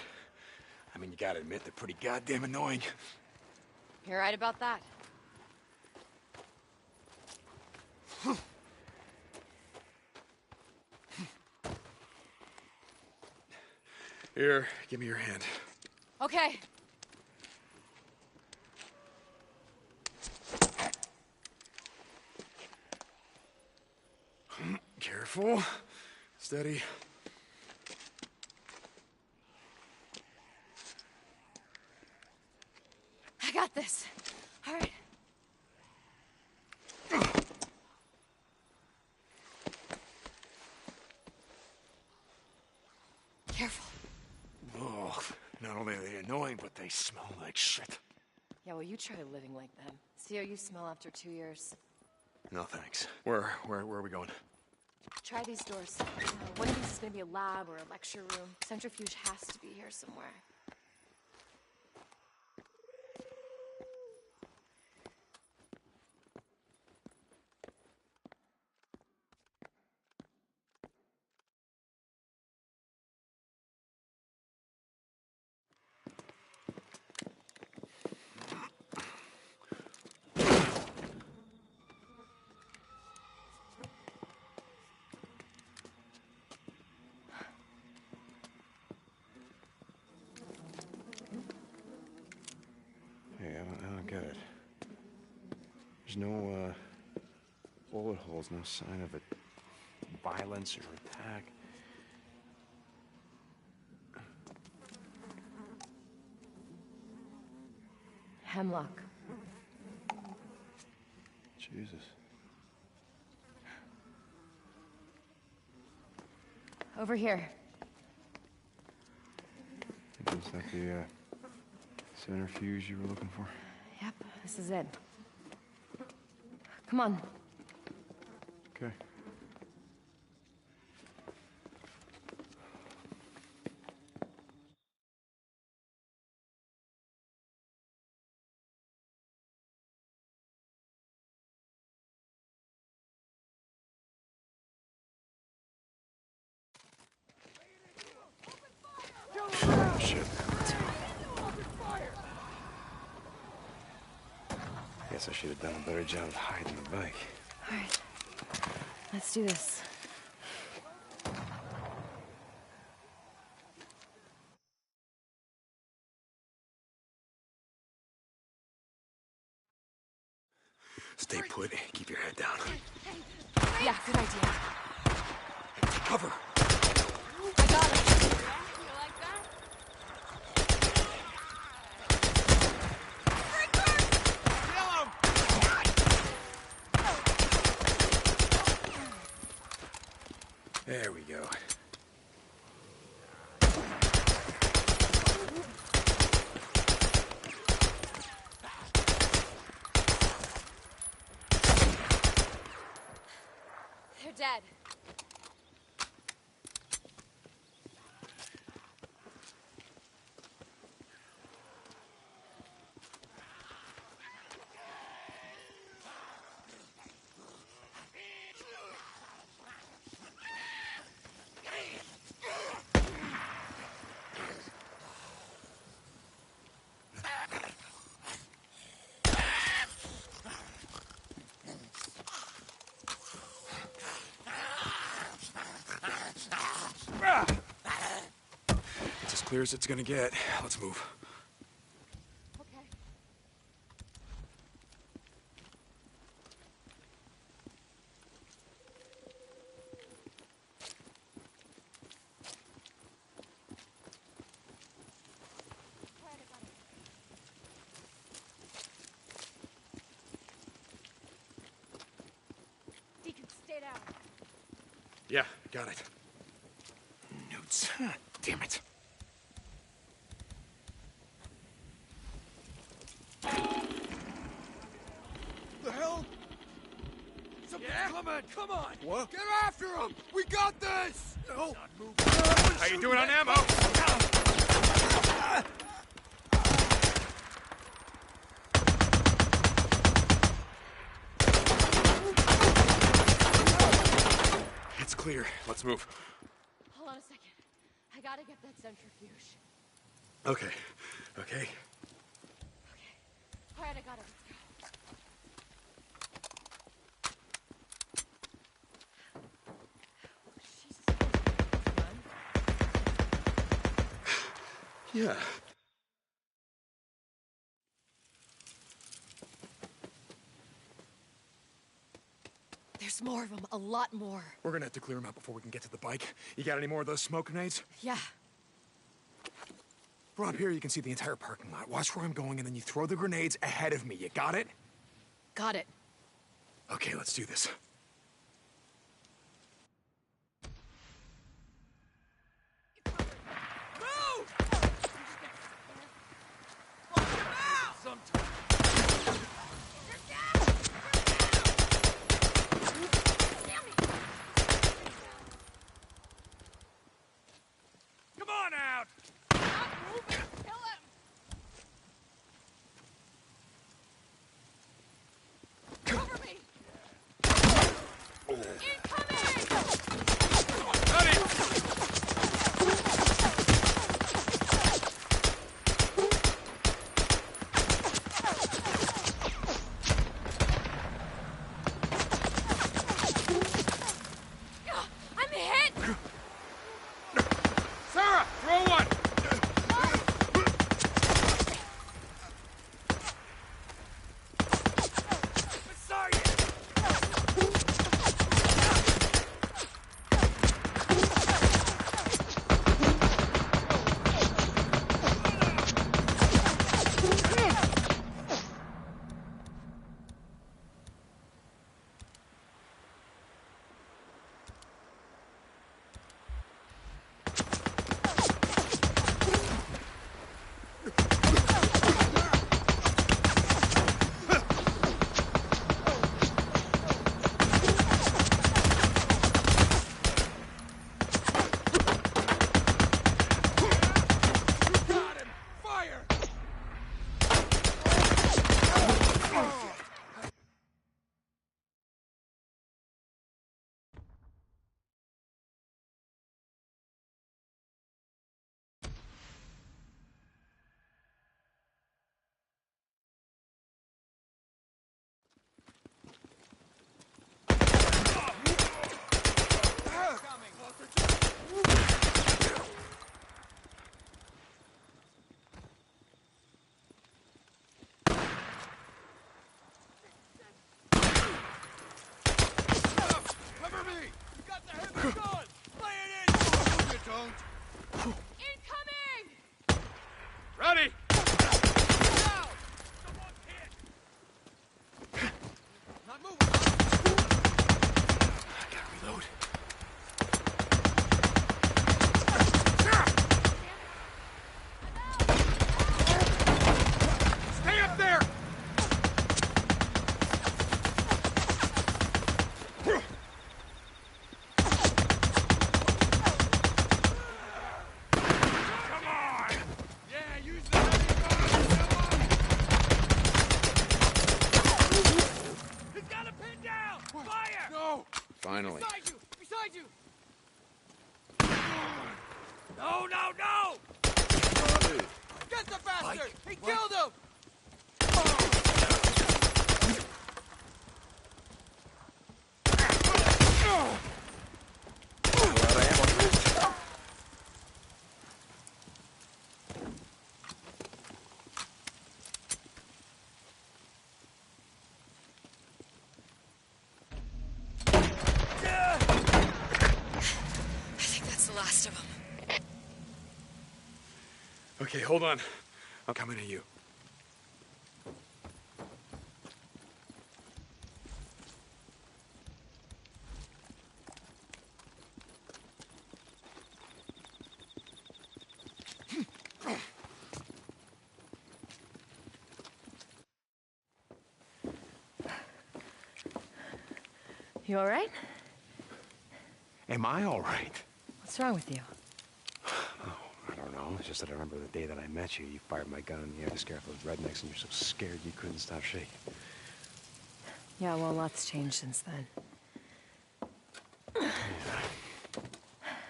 I mean, you gotta admit, they're pretty goddamn annoying. You're right about that. here, give me your hand. Okay. Careful. Steady. I got this. All right. Careful. Oh, not only are they annoying, but they smell like shit. Yeah, well, you try living like them. See how you smell after 2 years. No thanks. Where are we going? Try these doors. One of these is gonna be a lab or a lecture room. Centrifuge has to be here somewhere. Hey, I don't get it. There's no, bullet holes, no sign of it. Violence or attack. Hemlock. Jesus. Over here. Is that the, centrifuge you were looking for? Yep, this is it. Come on. Okay. Oh, shit. Guess I should have done a better job of hiding the bike. All right. Let's do this. Stay put. Keep your head down. Yeah, good idea. Take cover. I got it. You like that? There we go. They're dead. It's as clear as it's gonna get. Let's move. Okay. Deacon, stay down. Yeah, got it. Notes. Damn it. The hell? Something's coming! Come on! What? Get after him! We got this! No! How you doing on ammo? It's clear. Let's move. Hold on a second. I gotta get that centrifuge. Okay. Okay. Okay. All right, I got it. Let's go. Jesus. Run. Yeah. There's There's more of them, a lot more. We're gonna have to clear them out before we can get to the bike. You got any more of those smoke grenades? Yeah. From up here, you can see the entire parking lot. Watch where I'm going, and then you throw the grenades ahead of me. You got it? Got it. Okay, let's do this. Come on out! Cover me! Incoming! Ready! I'm hit! Sarah, throw one! Cover me! You got the heavy gun! Lay it in! No, you don't! Incoming! Ready! Now! Someone hit! Not moving! I gotta reload. Stay up there! Come on! Yeah, use the heavy gun! He's got a pin down! Fire! No! Finally. Beside you! Beside you! No, no, no! Get the bastard! He killed him! I think that's the last of them. Okay, hold on. I'm coming to you. You all right? Am I all right? What's wrong with you? Oh, I don't know. It's just that I remember the day that I met you. You fired my gun in the air to scare off those rednecks, and you're so scared you couldn't stop shaking. Yeah, well, lots changed since then.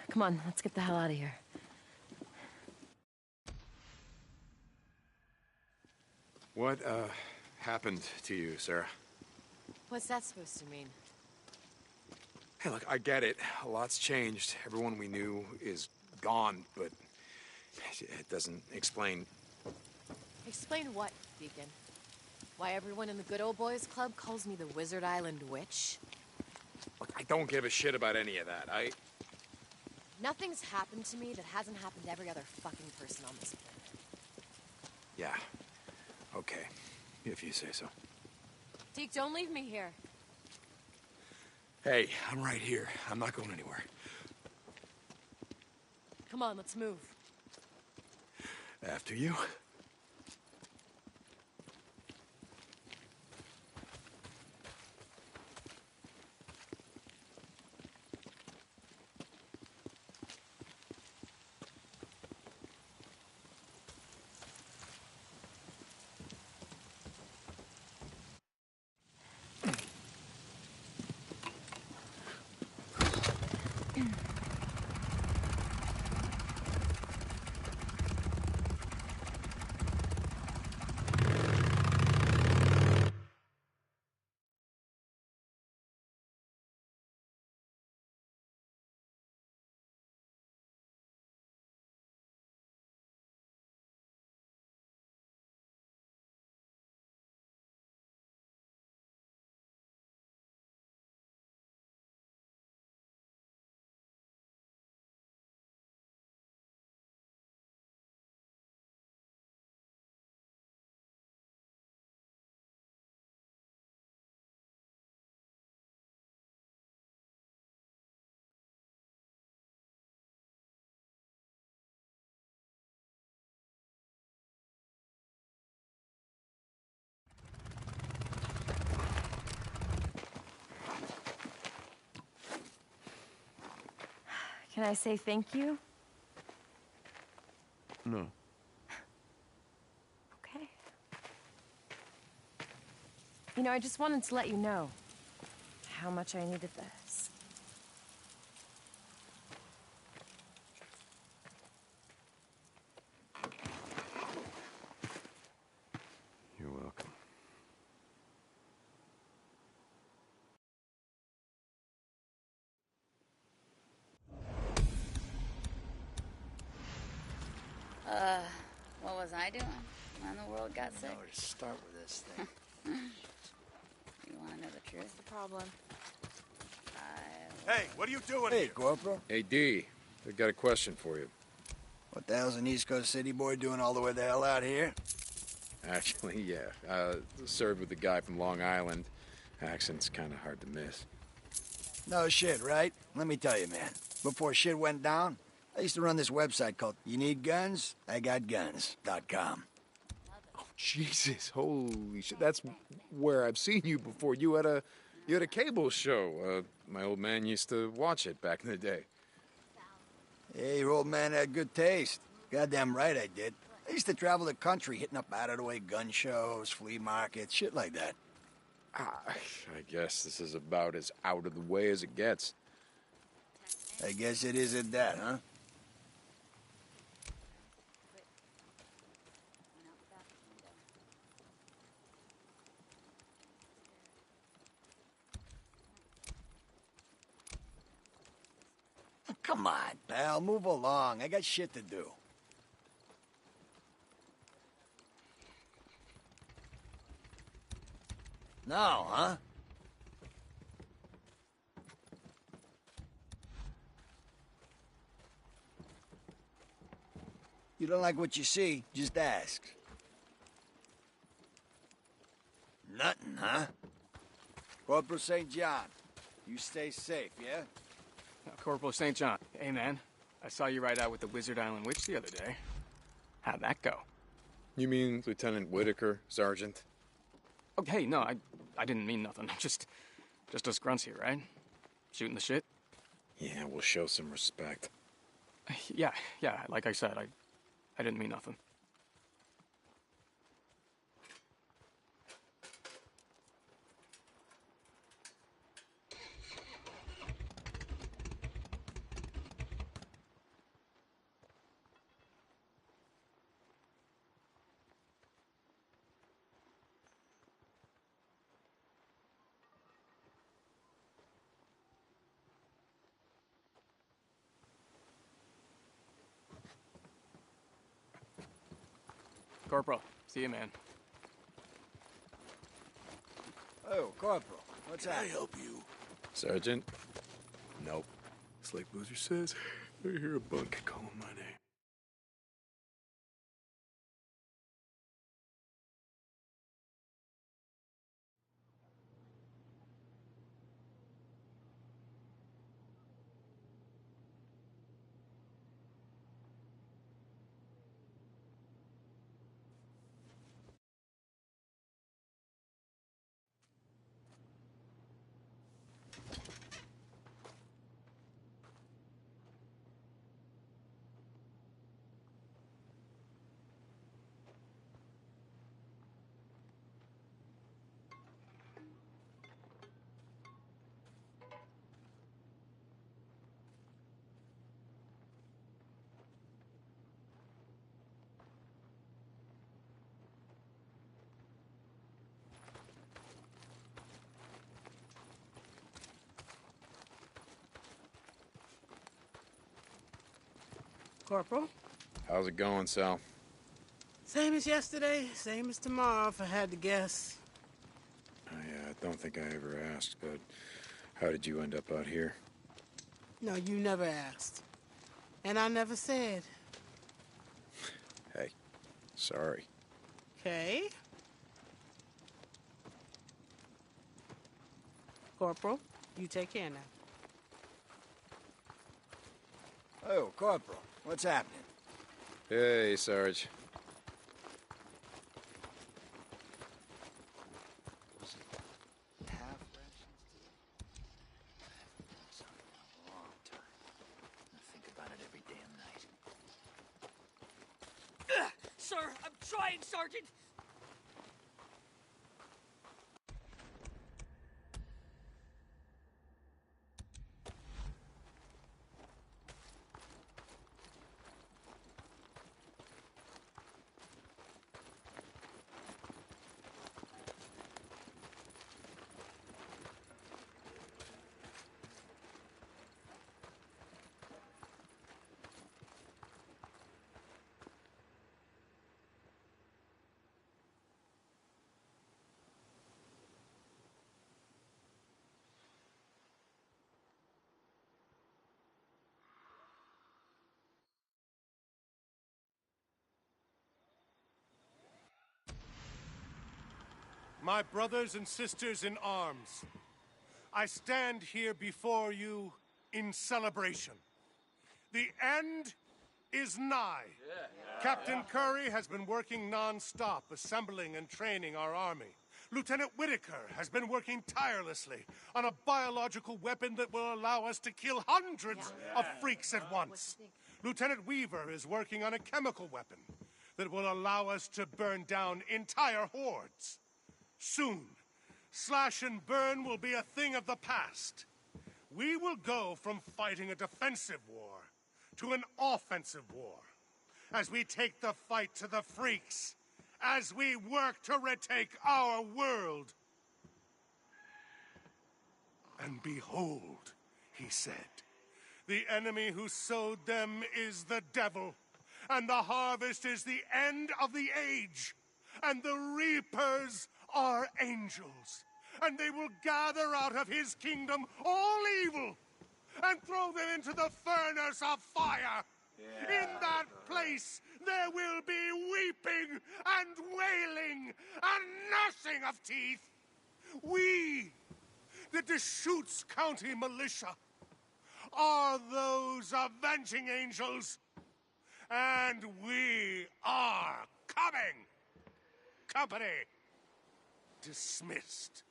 Come on, let's get the hell out of here. What, happened to you, Sarah? What's that supposed to mean? Hey, look, I get it. A lot's changed. Everyone we knew is gone, but it doesn't explain. Explain what, Deacon? Why everyone in the Good Old Boys Club calls me the Wizard Island Witch? Look, I don't give a shit about any of that. Nothing's happened to me that hasn't happened to every other fucking person on this planet. Yeah. Okay. If you say so. Deke, don't leave me here. Hey, I'm right here. I'm not going anywhere. Come on, let's move. After you. Can I say thank you? No. Okay. You know, I just wanted to let you know how much I needed this. You're welcome. What was I doing when the world got sick? Where to start with this thing? You want to know the truth? What's the problem? Hey, what are you doing Hey, here? Corporal. Hey, D. I've got a question for you. What the hell's an East Coast city boy doing all the way the hell out here? Actually, yeah. Served with a guy from Long Island. Accent's kind of hard to miss. No shit, right? Let me tell you, man. Before shit went down, I used to run this website called You Need Guns? I Got Guns.com. Oh, Jesus. Holy shit. That's where I've seen you before. You had a cable show. My old man used to watch it back in the day. Hey, your old man had good taste. Goddamn right I did. I used to travel the country hitting up out-of-the-way gun shows, flea markets, shit like that. I guess this is about as out of the way as it gets. I guess it is at that, huh? Come on, pal, move along. I got shit to do. No, huh? You don't like what you see, just ask. Nothing, huh? Corporal St. John, you stay safe, yeah? Corporal St. John. Hey, man. I saw you ride out with the Wizard Island Witch the other day. How'd that go? You mean Lieutenant Whitaker, Sergeant? Oh, hey, no, I didn't mean nothing. Just us grunts here, right? Shooting the shit? Yeah, we'll show some respect. Yeah, like I said, I didn't mean nothing. Corporal, see you, man. Oh, Corporal, what's that? Can I help you? Sergeant? Nope. It's like Boozer says, I hear a bunk calling my name. Corporal? How's it going, Sal? Same as yesterday, same as tomorrow, if I had to guess. I don't think I ever asked, but how did you end up out here? No, you never asked. And I never said. Hey, sorry. Okay. Corporal, you take care now. Oh, Corporal, what's happening? Hey, Sarge. Half rations today? I haven't done something in a long time. I think about it every damn night. Sir, I'm trying, Sergeant! My brothers and sisters in arms, I stand here before you in celebration. The end is nigh. Captain Curry has been working non-stop, assembling and training our army. Lieutenant Whitaker has been working tirelessly on a biological weapon that will allow us to kill hundreds of freaks at once. Lieutenant Weaver is working on a chemical weapon that will allow us to burn down entire hordes. Soon, slash and burn will be a thing of the past. We will go from fighting a defensive war to an offensive war, as we take the fight to the freaks, as we work to retake our world. And behold, he said, the enemy who sowed them is the devil, and the harvest is the end of the age, and the reapers are angels, and they will gather out of his kingdom all evil and throw them into the furnace of fire. In that place there will be weeping and wailing and gnashing of teeth. We, the Deschutes County Militia, are those avenging angels, and we are coming. Company dismissed.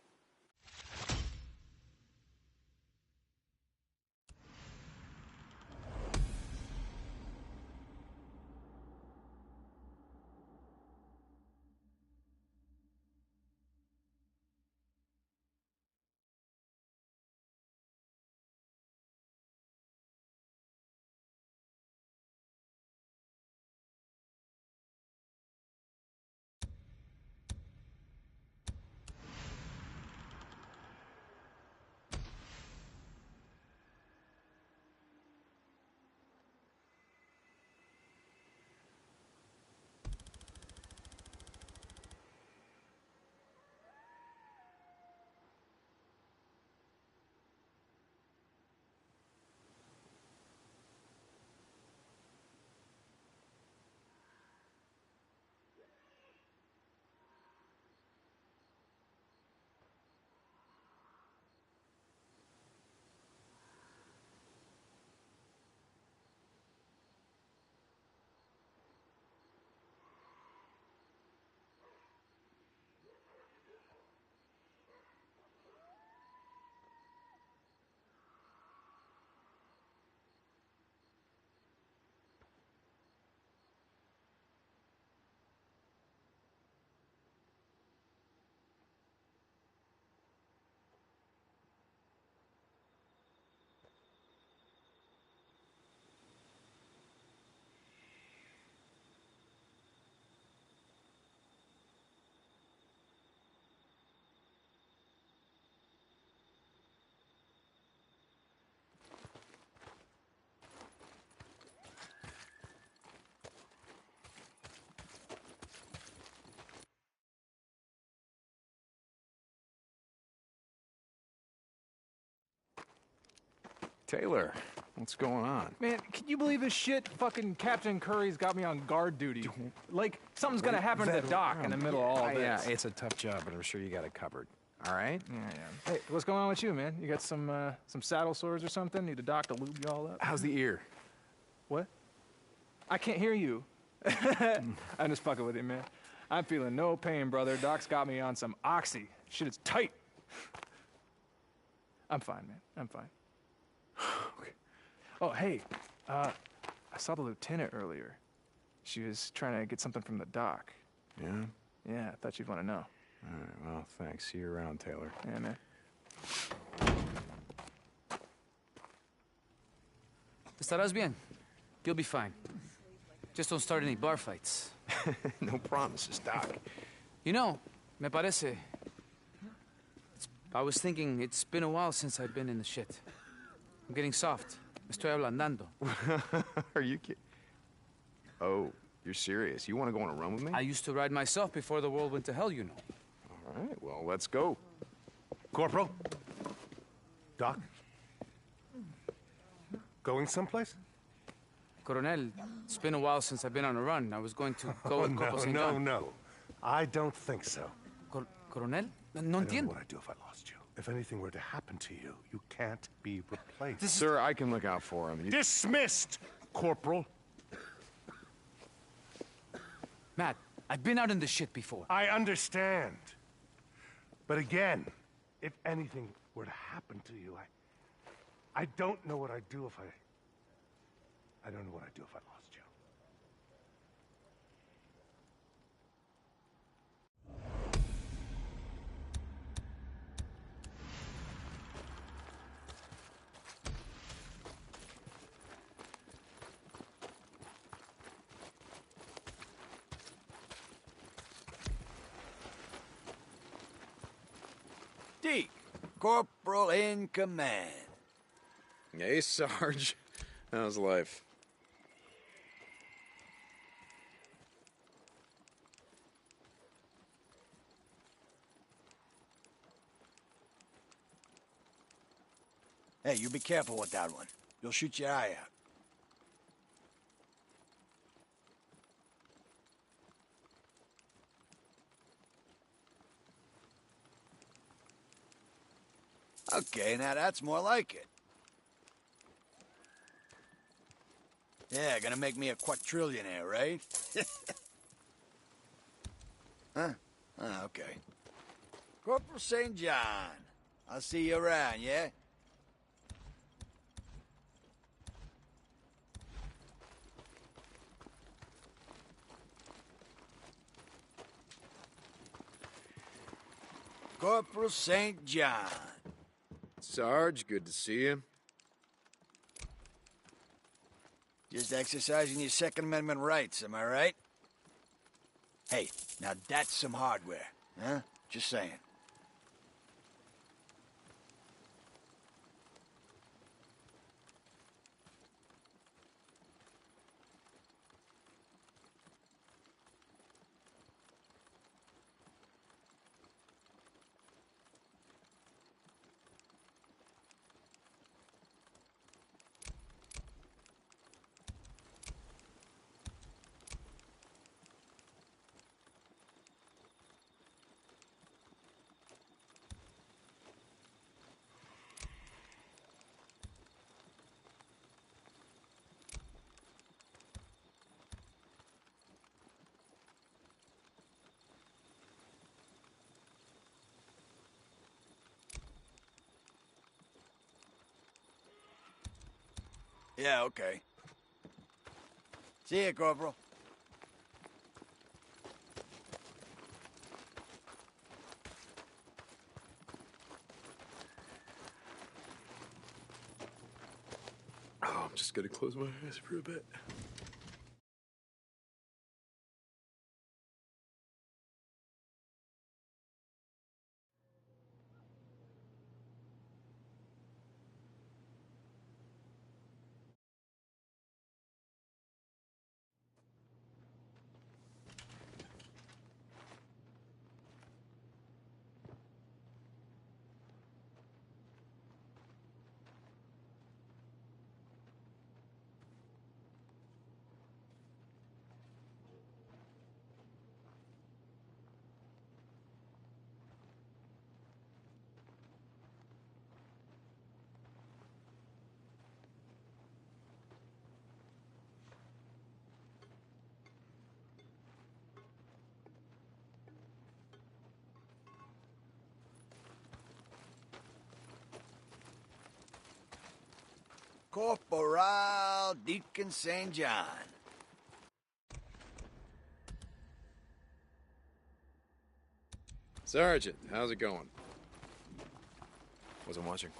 Taylor, what's going on? Man, can you believe this shit? Fucking Captain Curry's got me on guard duty. Like, something's gonna happen to the dock in the middle of all this. Yeah, it's a tough job, but I'm sure you got it covered. All right? Yeah. Hey, what's going on with you, man? You got some saddle sores or something? Need a doc to lube you all up? How's the ear? What? I can't hear you. I'm just fucking with you, man. I'm feeling no pain, brother. Doc's got me on some oxy. Shit is tight. I'm fine, man. I'm fine. Okay. Oh, hey. I saw the lieutenant earlier. She was trying to get something from the dock. Yeah? Yeah, I thought you'd want to know. All right, well, thanks. See you around, Taylor. Yeah, man. Estarás bien. You'll be fine. Just don't start any bar fights. No promises, Doc. You know, me parece... I was thinking, it's been a while since I've been in the shit. I'm getting soft. Estoy ablandando. Are you kidding? Oh, you're serious? You want to go on a run with me? I used to ride myself before the world went to hell, you know. All right, well, let's go. Corporal? Doc? Going someplace? Coronel, it's been a while since I've been on a run. I was going to go with Corporal St. John. No. I don't think so. Coronel? No I don't know entiendo. what I'd do if I lost you. If anything were to happen to you, you can't be replaced. Sir, I can look out for him. Dismissed, Corporal. Matt, I've been out in the shit before. I understand. But again, if anything were to happen to you, I don't know what I'd do if I don't know what I'd do if I lost you. Deke, Corporal in command. Hey, Sarge. How's life? Hey, you be careful with that one. You'll shoot your eye out. Okay, now that's more like it. Yeah, gonna make me a quadrillionaire, right? Huh? Ah, okay. Corporal St. John. I'll see you around, yeah? Corporal St. John. Sarge, good to see you. Just exercising your Second Amendment rights, am I right? Hey, now that's some hardware, huh? Just saying. Yeah, okay. See you, Corporal. Oh, I'm just gonna close my eyes for a bit. Corporal Deacon St. John. Sergeant, how's it going? Wasn't watching.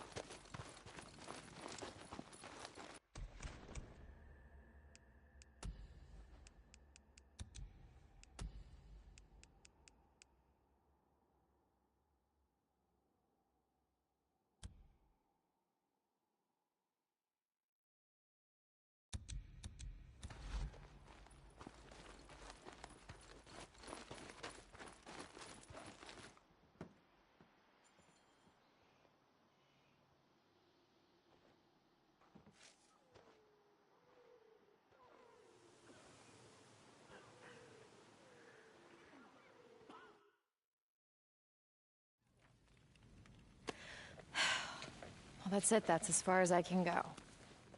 Well, that's it. That's as far as I can go.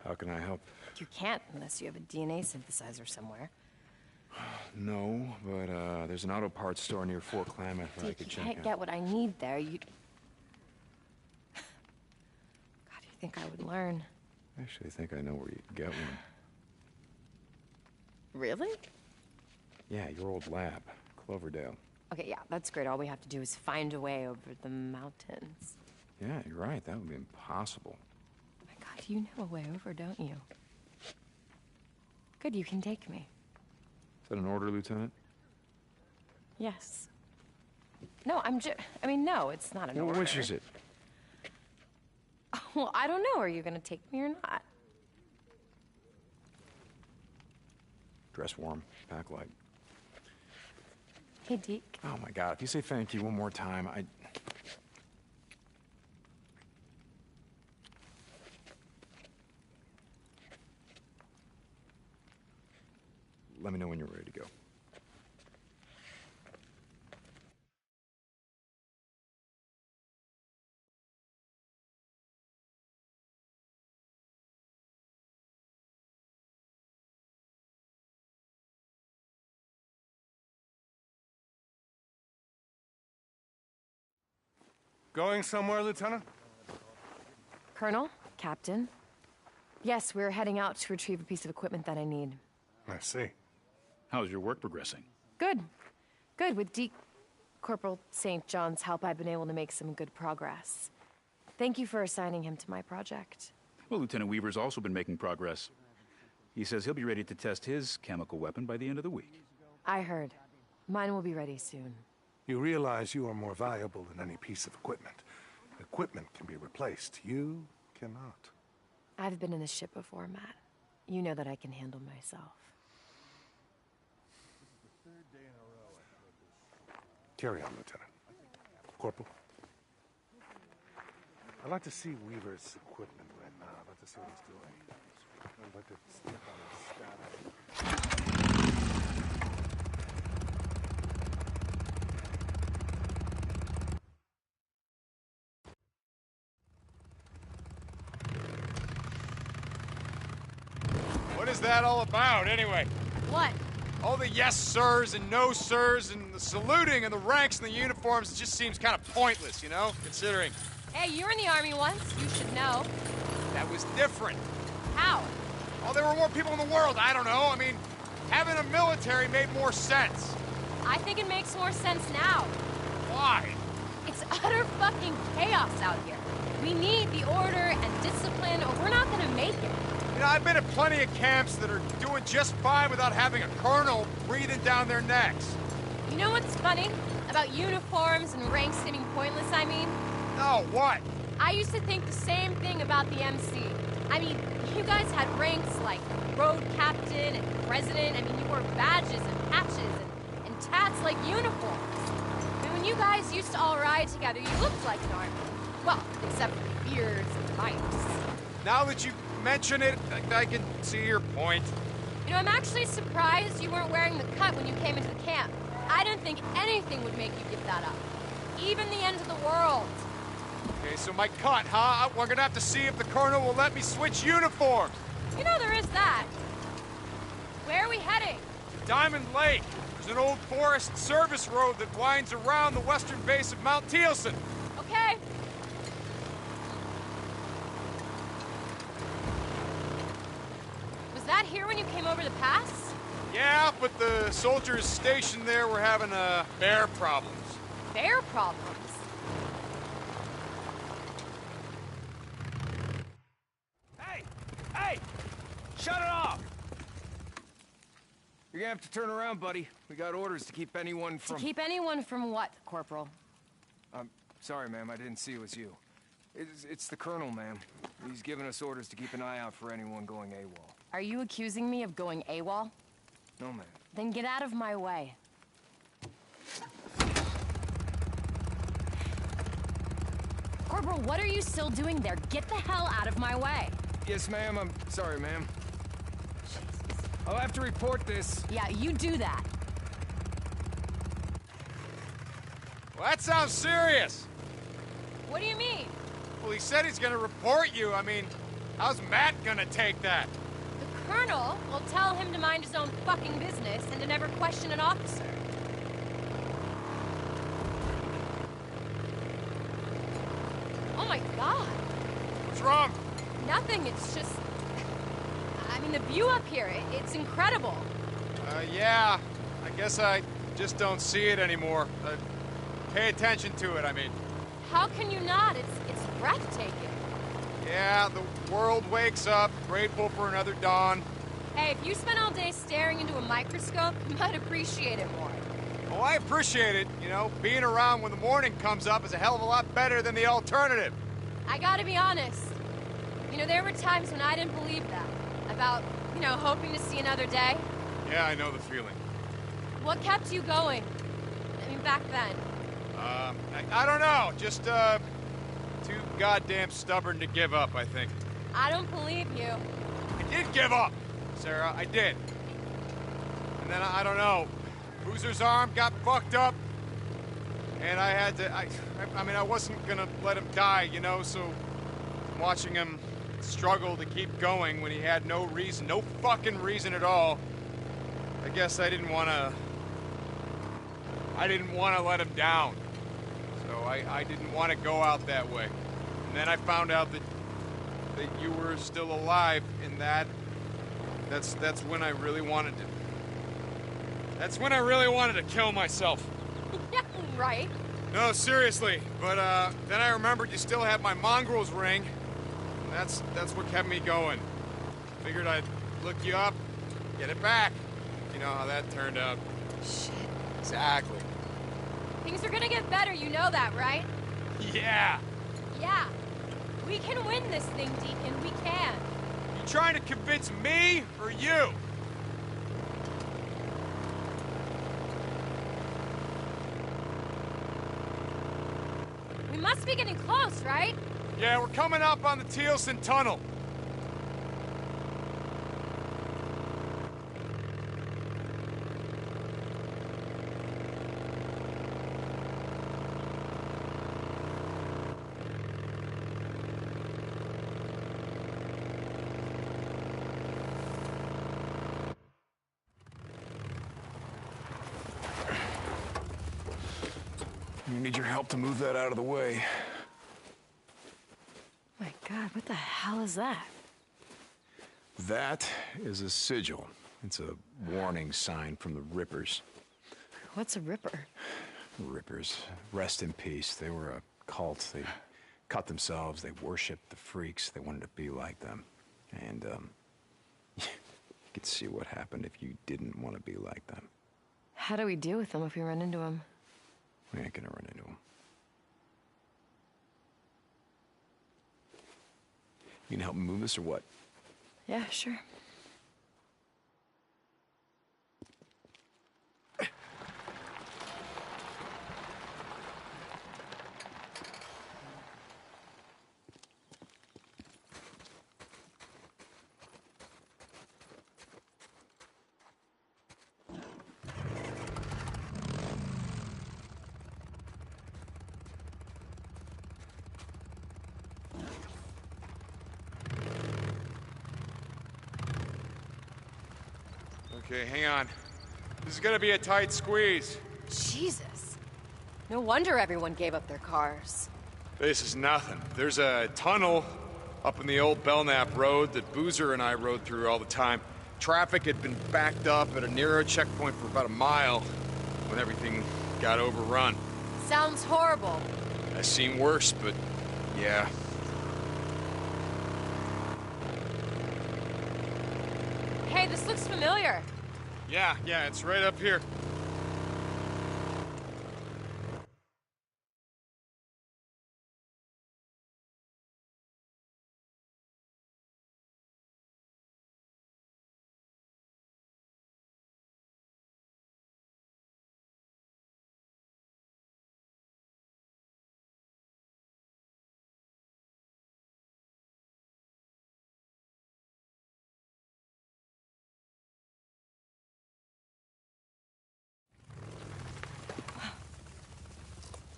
How can I help? You can't unless you have a DNA synthesizer somewhere. No, but there's an auto parts store near Fort Klamath where I Dick, could you check can't out. get what I need there. You... God, you think I would learn? I actually think I know where you can get one. Really? Yeah, your old lab, Cloverdale. Okay, yeah, that's great. All we have to do is find a way over the mountains. Yeah, you're right. That would be impossible. My God, you know a way over, don't you? Good, you can take me. Is that an order, Lieutenant? Yes. No, I mean, no, it's not an Well, order. which is it? Well, I don't know. Are you gonna take me or not? Dress warm, pack light. Hey, Deke. Oh my God, if you say thank you one more time, Let me know when you're ready to go. Going somewhere, Lieutenant? Colonel? Captain? Yes, we're heading out to retrieve a piece of equipment that I need. I see. How's your work progressing? Good. Good. With Corporal St. John's help, I've been able to make some good progress. Thank you for assigning him to my project. Well, Lieutenant Weaver's also been making progress. He says he'll be ready to test his chemical weapon by the end of the week. I heard. Mine will be ready soon. You realize you are more valuable than any piece of equipment. Equipment can be replaced. You cannot. I've been in this ship before, Matt. You know that I can handle myself. Carry on, Lieutenant. Corporal. I'd like to see Weaver's equipment right now. I'd like to see what he's doing. I'd like to step on his status. What is that all about, anyway? What? All the yes sirs and no sirs and the saluting and the ranks and the uniforms, it just seems kind of pointless, you know, considering. Hey, you were in the Army once. You should know. That was different. How? Oh, there were more people in the world. I don't know. I mean, having a military made more sense. I think it makes more sense now. Why? It's utter fucking chaos out here. We need the order and discipline, or we're not gonna make it. You know, I've been at plenty of camps that are doing just fine without having a colonel breathing down their necks. You know what's funny? About uniforms and ranks seeming pointless, I mean? No, what? I used to think the same thing about the MC. I mean, you guys had ranks like road captain and president. I mean, you wore badges and patches and tats like uniforms. I mean, when you guys used to all ride together, you looked like an army. Well, except for the beards and the bikes. Now that you mention it, I can see your point. You know, I'm actually surprised you weren't wearing the cut when you came into the camp. I didn't think anything would make you give that up. Even the end of the world. Okay, so my cut, huh? We're gonna have to see if the colonel will let me switch uniforms. You know there is that. Where are we heading? Diamond Lake. There's an old forest service road that winds around the western base of Mount Thielsen. Okay. here when you came over the pass? Yeah, but the soldiers stationed there were having bear problems. Bear problems? Hey! Hey! Shut it off! You're gonna have to turn around, buddy. We got orders to keep anyone from... To keep anyone from what, Corporal? I'm sorry, ma'am. I didn't see it was you. It's the Colonel, ma'am. He's given us orders to keep an eye out for anyone going AWOL. Are you accusing me of going AWOL? No, ma'am. Then get out of my way. Corporal, what are you still doing there? Get the hell out of my way. Yes, ma'am. I'm sorry, ma'am. I'll have to report this. Yeah, you do that. Well, that sounds serious. What do you mean? Well, he said he's gonna report you. I mean, how's Matt gonna take that? The Colonel will tell him to mind his own fucking business and to never question an officer. Oh my God. What's wrong? Nothing, it's just... I mean, the view up here, it's incredible. Yeah. I guess I just don't see it anymore. Pay attention to it, I mean. How can you not? It's breathtaking. Yeah, the world wakes up, grateful for another dawn. Hey, if you spent all day staring into a microscope, you might appreciate it more. Oh, I appreciate it. You know, being around when the morning comes up is a hell of a lot better than the alternative. I gotta be honest. You know, there were times when I didn't believe that. About, you know, hoping to see another day. Yeah, I know the feeling. What kept you going? I mean, back then. I don't know. Just, too goddamn stubborn to give up, I think. I don't believe you. I did give up, Sarah. I did. And then, I don't know. Boozer's arm got fucked up. And I had to, I mean, I wasn't gonna let him die, you know, so watching him struggle to keep going when he had no reason, no fucking reason at all, I guess I didn't want to let him down. So I didn't want to go out that way. And then I found out that you were still alive, and that's when I really wanted to. That's when I really wanted to kill myself. Yeah, right. No, seriously. But then I remembered you still had my mongrel's ring. And that's what kept me going. Figured I'd look you up, get it back. You know how that turned out. Shit. Exactly. Things are gonna get better, you know that, right? Yeah. Yeah. We can win this thing, Deacon. We can. You trying to convince me or you? We must be getting close, right? Yeah, we're coming up on the Tealson Tunnel. We need your help to move that out of the way. My God, what the hell is that? That is a sigil. It's a warning sign from the Rippers. What's a Ripper? Rippers. Rest in peace. They were a cult. They cut themselves. They worshipped the freaks. They wanted to be like them. And, you could see what happened if you didn't want to be like them. How do we deal with them if we run into them? We ain't gonna run into them. You gonna help me move this or what? Yeah, sure. Okay, hang on. This is gonna be a tight squeeze. Jesus. No wonder everyone gave up their cars. This is nothing. There's a tunnel up in the old Belknap Road that Boozer and I rode through all the time. Traffic had been backed up at a narrow checkpoint for about a mile when everything got overrun. Sounds horrible. I've seen worse, but yeah. Hey, this looks familiar. Yeah, it's right up here.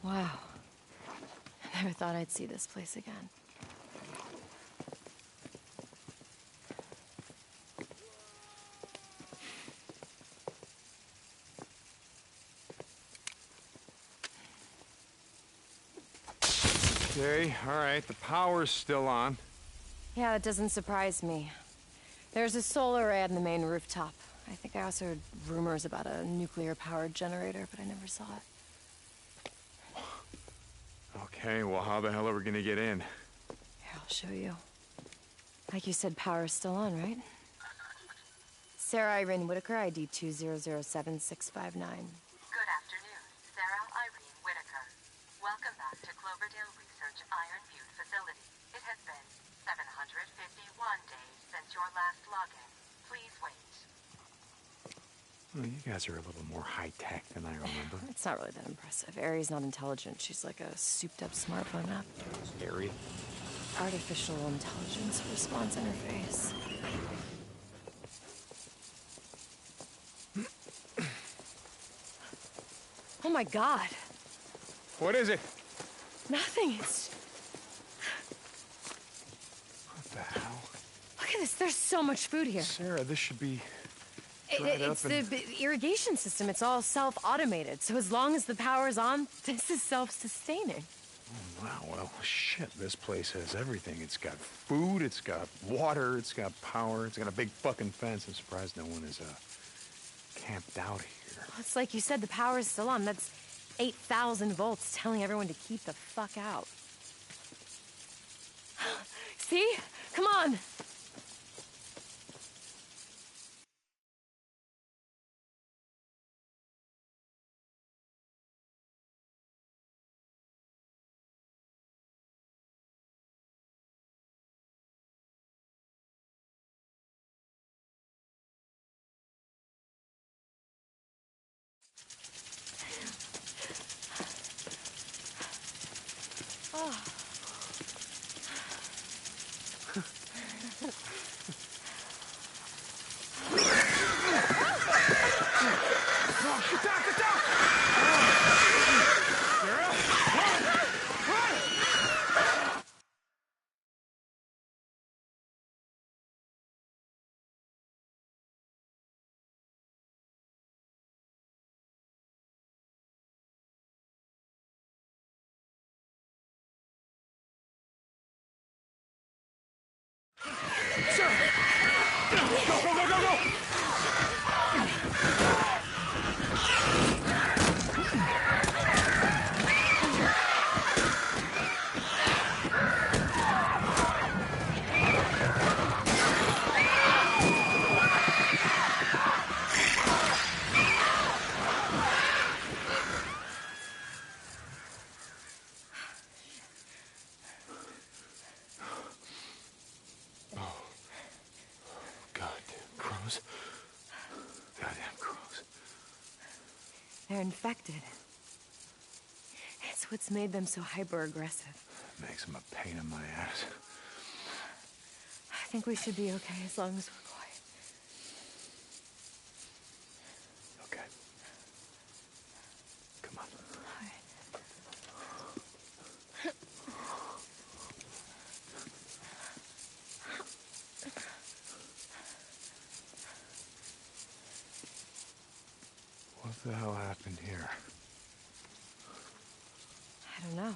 Wow. I never thought I'd see this place again. Okay, all right, the power's still on. Yeah, that doesn't surprise me. There's a solar array on the main rooftop. I think I also heard rumors about a nuclear-powered generator, but I never saw it. Okay, well, how the hell are we gonna get in? Here, I'll show you. Like you said, power's still on, right? Sarah Irene Whitaker, ID 2007659. Good afternoon, Sarah Irene Whitaker. Welcome back to Cloverdale Research Iron Butte facility. It has been 751 days since your last login. Please wait. Well, you guys are a little more high-tech than I remember. It's not really that impressive. Ari's not intelligent. She's like a souped-up smartphone app. Ari? Artificial intelligence response interface. Oh my god. What is it? Nothing. It's... What the hell? Look at this. There's so much food here. Sarah, this should be dried It's up and... the irrigation system. It's all self-automated. So as long as the power's on, this is self-sustaining. Oh, wow, well, shit, this place has everything. It's got food, it's got water, it's got power, it's got a big fucking fence. I'm surprised no one is, camped out here. It's like you said, the power's still on. That's 8,000 volts telling everyone to keep the fuck out. See? Come on! Oh. They're infected. It's what's made them so hyper-aggressive. Makes them a pain in my ass. I think we should be okay as long as we're quiet. Okay. Come on. What the hell happened here? I don't know.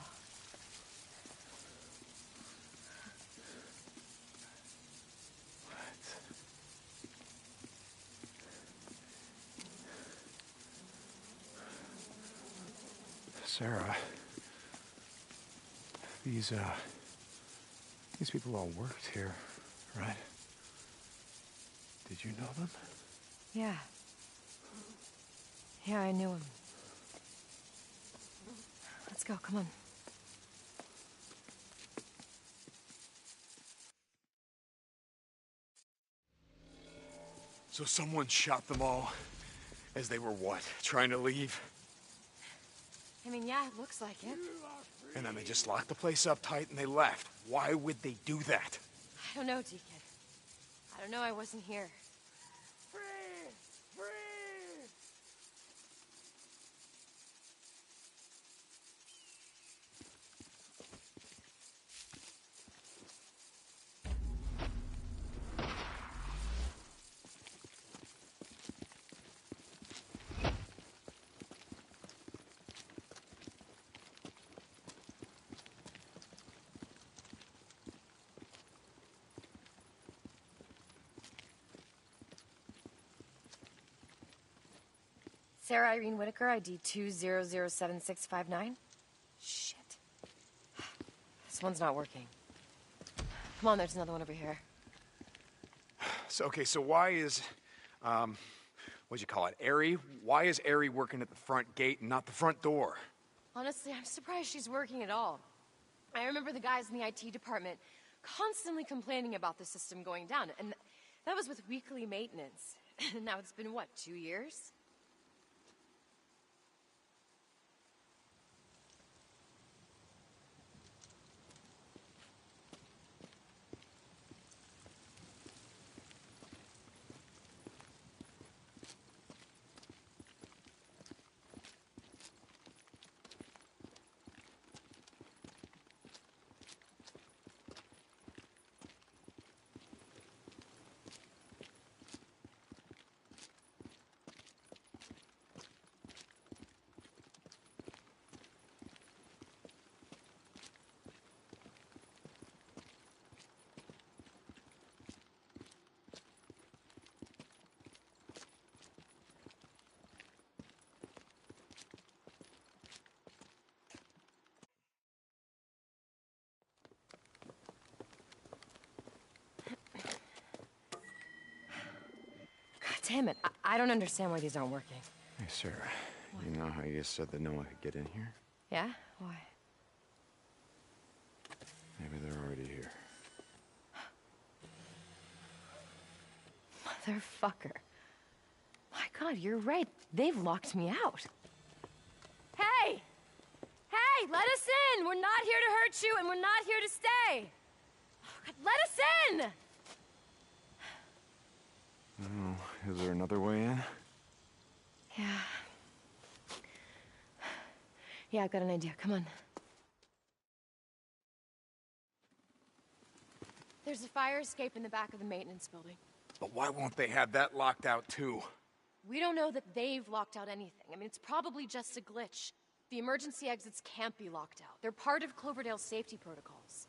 Sarah, these people all worked here, right? Did you know them? Yeah. Yeah, I knew him. Let's go, come on. So someone shot them all as they were what? Trying to leave? I mean, yeah, it looks like it. And then they just locked the place up tight and they left. Why would they do that? I don't know, Deacon. I don't know, I wasn't here. Sarah Irene Whitaker, ID 2007659. Shit. This one's not working. Come on, there's another one over here. So, okay, so why is, what'd you call it, Ari? Why is Ari working at the front gate and not the front door? Honestly, I'm surprised she's working at all. I remember the guys in the IT department constantly complaining about the system going down, and that was with weekly maintenance. And now it's been, what, 2 years? Damn it, I don't understand why these aren't working. Hey, Sarah, you know how you said that no one could get in here? Yeah? Why? Maybe they're already here. Motherfucker. My God, you're right. They've locked me out. Hey! Hey, let us in! We're not here to hurt you, and we're not here to stay! Oh, God, let us in! Oh, is there another way in? Yeah. Yeah, I've got an idea. Come on. There's a fire escape in the back of the maintenance building. But why won't they have that locked out too? We don't know that they've locked out anything. I mean, it's probably just a glitch. The emergency exits can't be locked out. They're part of Cloverdale's safety protocols.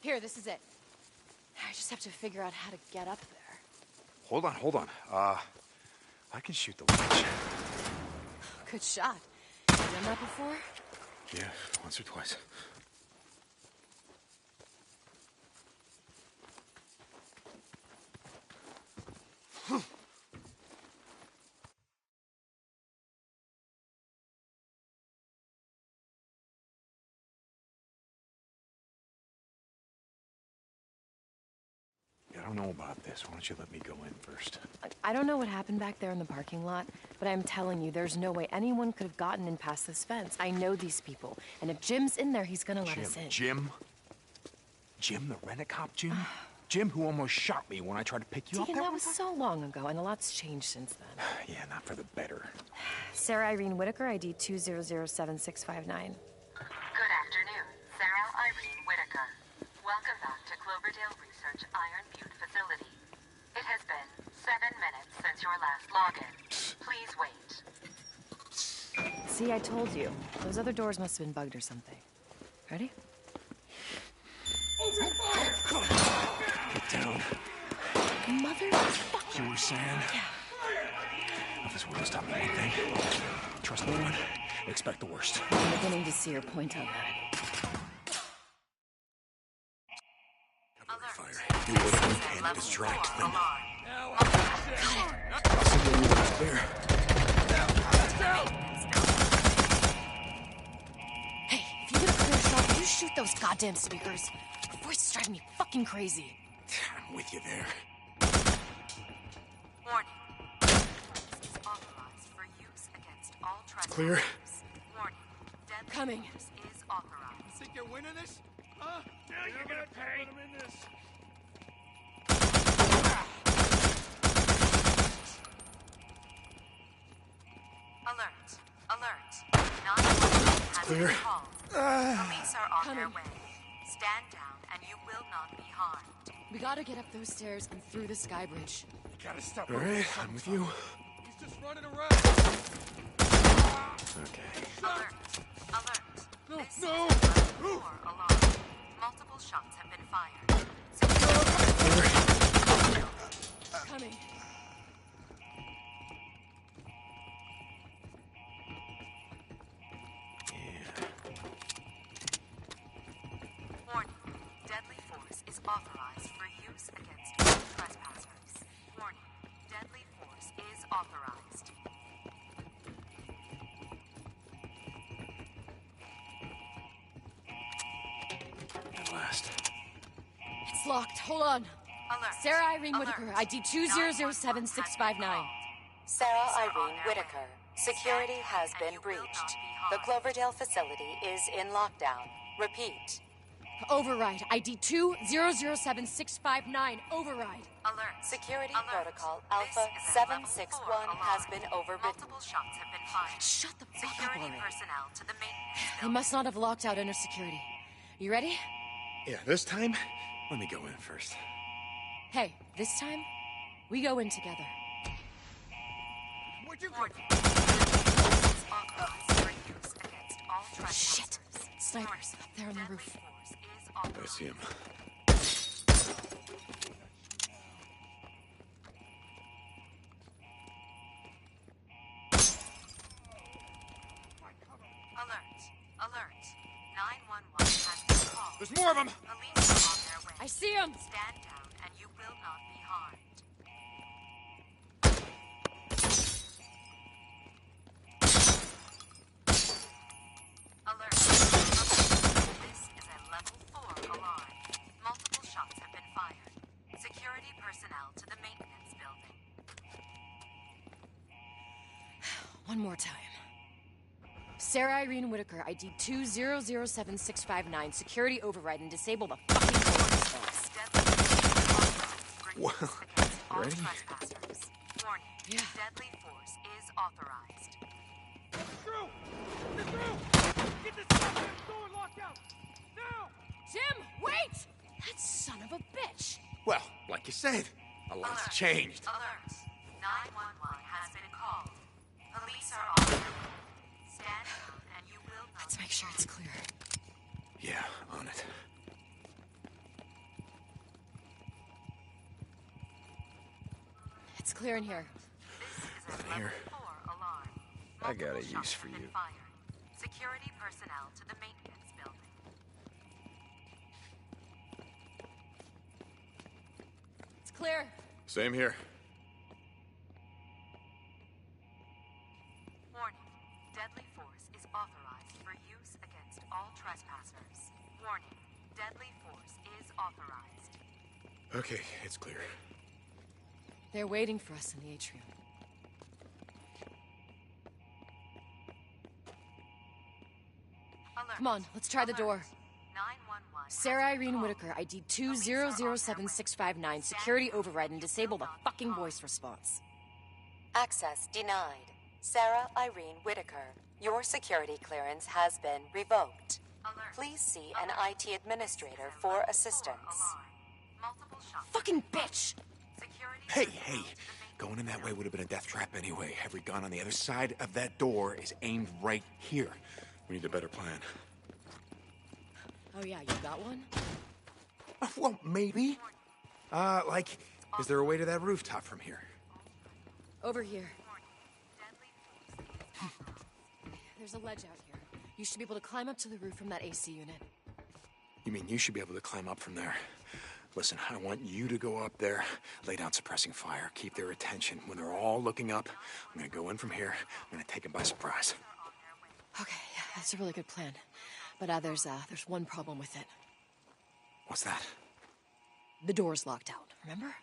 Here, this is it. I just have to figure out how to get up there. Hold on. I can shoot the ledge. Good shot. You done that before? Yeah, once or twice. I don't know about this. Why don't you let me go in first? I don't know what happened back there in the parking lot, but I'm telling you, there's no way anyone could have gotten in past this fence. I know these people, and if Jim's in there, he's gonna let us in. Jim? Jim, the rent-a-cop Jim? Jim, who almost shot me when I tried to pick you up. Deacon, that was so long ago, and a lot's changed since then. Yeah, not for the better. Sarah Irene Whitaker, ID 2007659. Good afternoon, Sarah Irene Whitaker. Welcome back to Cloverdale Research Iron Butte facility. It has been 7 minutes since your last login. Please wait. See, I told you. Those other doors must have been bugged or something. Ready? Get down. Motherfucker. You were saying? Yeah. Nothing's going to stop me one thing. Trust no one. Expect the worst. I'm beginning to see your point on that. Fire. Do whatever you can to distract them. Hey, if you get a clear shot, will you shoot those goddamn speakers? Your voice is driving me fucking crazy. I'm with you there. Warning. This is authorized for use against all trespassers. Clear. Warning. Deadly Coming. force is authorized. You think you're winning this? Huh? Yeah, you're gonna pay. Put him in this. Alert. Alert. 911 has Clear. been called. Police are on their way. Stand down and you will not be harmed. We gotta get up those stairs and through the sky bridge. You gotta stop. All right, I'm with you. He's just running around. Okay. Alert. Alert. No, This no. is a level 4 alarm. Multiple shots have been fired. Coming. Warning. Deadly force is authorized for use against all trespassers. Warning. Deadly force is authorized. At last. It's locked. Hold on. Alert. Sarah Irene Alert. Whitaker, ID 2007659. Sarah Irene Whitaker. Security has been breached. The Cloverdale facility is in lockdown. Repeat. Override. ID 2007659. Override. Alert. Security protocol Alpha 761 has been overridden. Multiple shots have been fired. Shut the fuck up Security already. personnel to the maintenance They must not have locked out inner security. You ready? Yeah, this time, let me go in first. Hey, this time, we go in together. Where'd you go? Authorized for use against all trespassers. Shit! Snipers up there on the roof. I see him. Alert. Alert. 911 has been called. There's more of them. Police are on their way. I see him! Stand down and you will not be harmed. Alert. This is a level 4 alarm. Multiple shots have been fired. Security personnel to the maintenance building. One more time. Sarah Irene Whitaker, ID 2007659. Security override and disable the fucking doors, folks. Well, All ready? trespassers. Warning. Yeah. Deadly force is authorized. Through. Get through. Get this goddamn door locked out. Now. Jim, wait! That son of a bitch! Well, like you said, a lot's Alert. changed. Alert. 911 has been called. Police are on their way. Stand down and you will not. Let's make sure it's clear. Yeah, on it. It's clear in here. This is a Here. level 4 alarm. I got a Multiple use shots for have been you. fired. Security personnel to the maintenance building. It's clear. Same here. Warning. Deadly force is authorized for use against all trespassers. Warning. Deadly force is authorized. Okay, it's clear. They're waiting for us in the atrium. Alert. Come on, let's try the door. 911. Sarah Irene Whitaker, ID 2007659. Security override and disable the fucking voice response. Access denied. Sarah Irene Whitaker, your security clearance has been revoked. Please see an IT administrator for assistance. Fucking bitch! Hey, going in that way would have been a death trap anyway. Every gun on the other side of that door is aimed right here. We need a better plan. Oh yeah, you got one? Well, maybe. Is there a way to that rooftop from here? Over here. There's a ledge out here. You should be able to climb up to the roof from that AC unit. You mean you should be able to climb up from there? Listen, I want you to go up there, lay down suppressing fire, keep their attention. When they're all looking up, I'm gonna go in from here. I'm gonna take them by surprise. Okay, yeah, that's a really good plan. But there's one problem with it. What's that? The door's locked out, remember?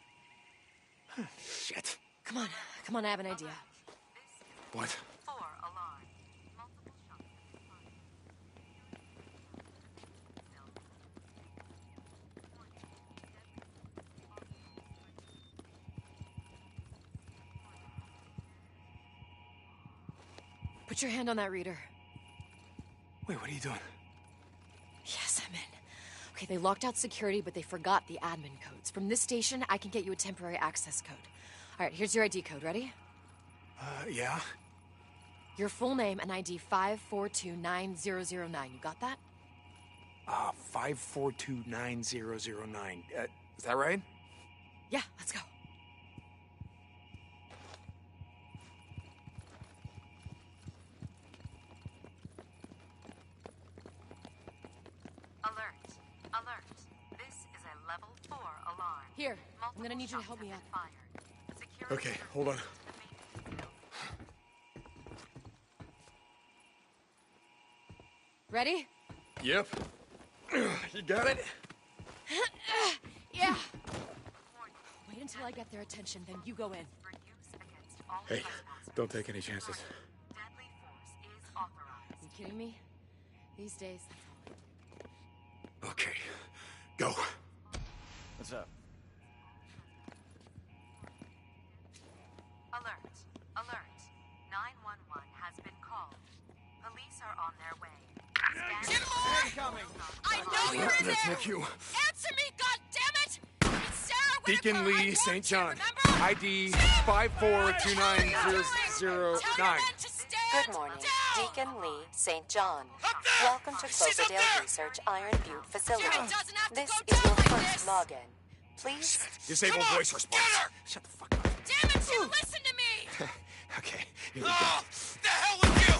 Shit. Come on, I have an idea. What? Put your hand on that reader. Wait, what are you doing? Yes, I'm in. Okay, they locked out security, but they forgot the admin codes. From this station, I can get you a temporary access code. All right, here's your ID code. Ready? Yeah? Your full name and ID 5429009. You got that? 5429009. Is that right? Yeah, let's go. Alert. This is a level 4 alarm. Here, I'm gonna need you to help me up. Okay, hold on. Ready? Yep. You got it? Yeah. Wait until I get their attention, then you go in. Hey, don't take any chances. Are you kidding me? These days, Okay, go. What's up? Alert. 911 has been called. Police are on their way. Incoming! I know you're in there! Thank you. Answer me, goddammit! It's Sarah Whitaker. Deacon Lee St. John. ID 5429009. Good morning, Deacon Lee St. John. Welcome to Cloverdale Research Iron Butte Facility. This is your first login. Please Disable voice response. Shut the fuck up. Damn it, you listen to me! Okay, here we go. The hell with you!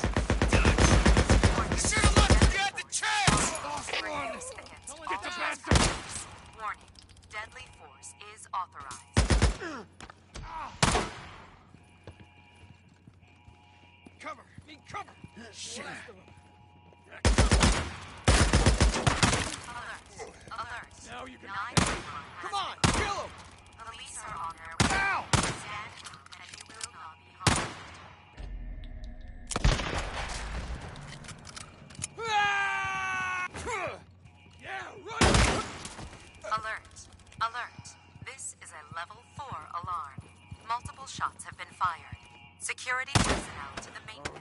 You should have left if you had the chance! Get the bastard! Warning, deadly force is authorized. Cover! Need cover! Shit! Alert. Now you can... Come on, kill him! Police are on their way. Ow! Stand and you will not be harmed. Yeah, right! Alert. This is a level 4 alarm. Multiple shots have been fired. Security personnel to the maintenance.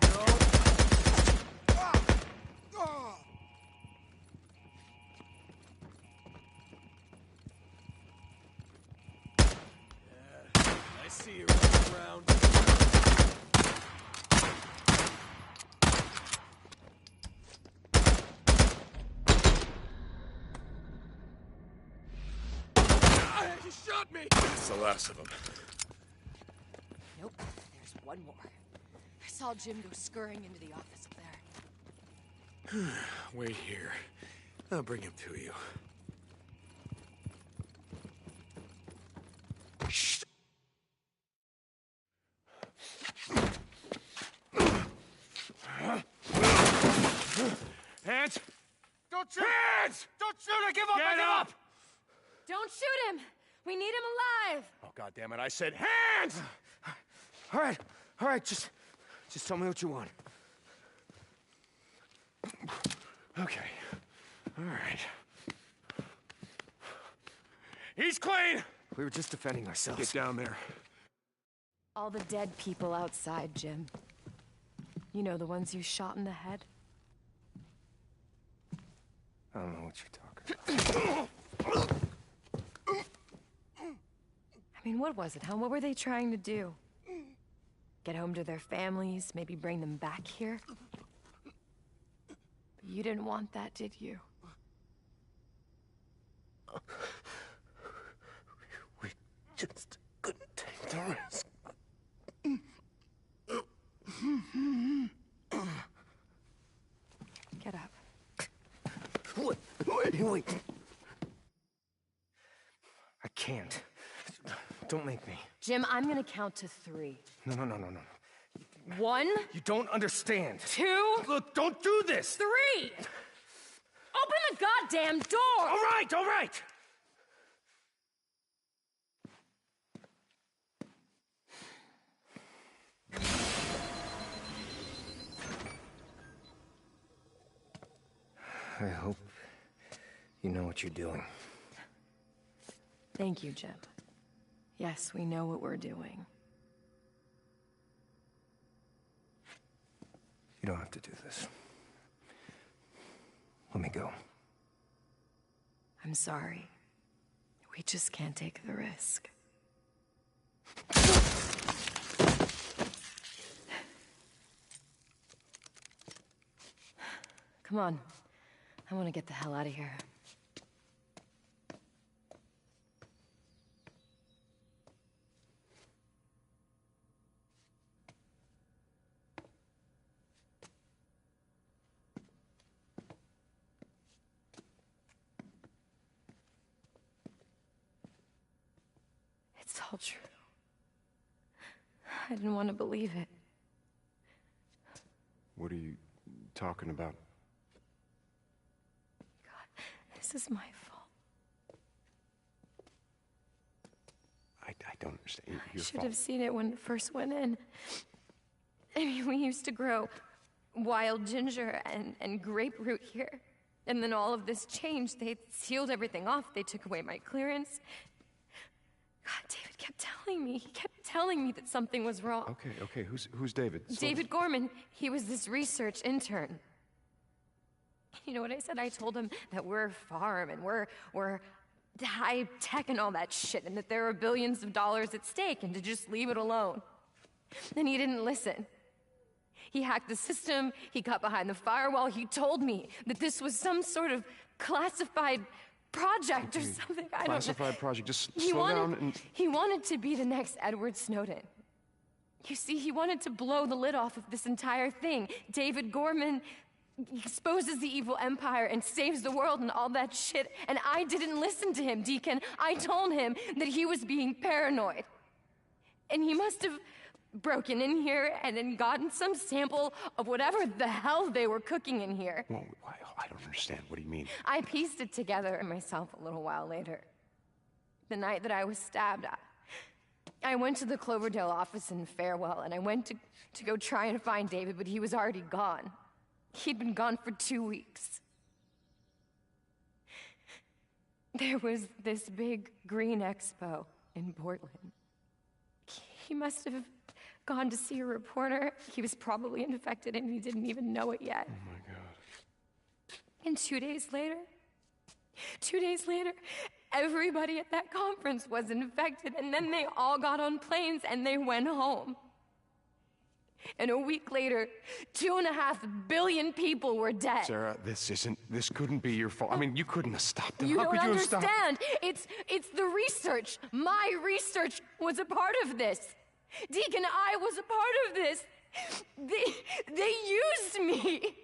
I see you running around. He shot me! That's the last of them. Nope, there's one more. I saw Jim go scurrying into the office up there. Wait here. I'll bring him to you. Shh. Hands! Don't shoot! Hands! Don't shoot! I give up! Get I give up! Don't shoot him! We need him alive! Oh, God damn it, I said hands! All right, just tell me what you want. Okay. All right. He's clean! We were just defending ourselves. Get down there. All the dead people outside, Jim. You know, the ones you shot in the head? I don't know what you're talking about. I mean, what was it, huh? What were they trying to do? Get home to their families, maybe bring them back here? But you didn't want that, did you? We just couldn't take the risk. Get up. Wait. I can't. Don't make me. Jim, I'm gonna count to 3. No. 1. You don't understand. 2. Look, don't do this! 3! Open the goddamn door! All right! I hope you know what you're doing. Thank you, Jim. Yes, we know what we're doing. You don't have to do this. Let me go. I'm sorry. We just can't take the risk. Come on. I want to get the hell out of here. It's all true. I didn't want to believe it. What are you talking about? This is my fault. I don't understand. I should have seen it when it first went in. I mean, we used to grow wild ginger and grapefruit here. And then all of this changed. They sealed everything off. They took away my clearance. God, David kept telling me. He kept telling me that something was wrong. Okay. Who's David? David Gorman, he was this research intern. You know what I said? I told him that we're a farm and we're high tech and all that shit, and that there are billions of dollars at stake, and to just leave it alone. And he didn't listen. He hacked the system, he got behind the firewall, he told me that this was some sort of classified project or something. I don't know. Classified project. Just slow down and... He wanted to be the next Edward Snowden. You see, he wanted to blow the lid off of this entire thing. David Gorman exposes the evil empire and saves the world and all that shit. And I didn't listen to him, Deacon. I told him that he was being paranoid. And he must have broken in here and then gotten some sample of whatever the hell they were cooking in here. Well, I don't understand. What do you mean? I pieced it together myself a little while later. The night that I was stabbed, I went to the Cloverdale office in Farewell, and I went to go try and find David, but he was already gone. He'd been gone for 2 weeks. There was this big green expo in Portland. He must have gone to see a reporter. He was probably infected and he didn't even know it yet. Oh my God. And 2 days later, everybody at that conference was infected, and then they all got on planes and they went home. And a week later, 2.5 billion people were dead. Sarah, this couldn't be your fault. I mean, you couldn't have stopped them. You How don't could you have stopped? understand. It's the research. My research was a part of this. Deacon, I was a part of this. They used me.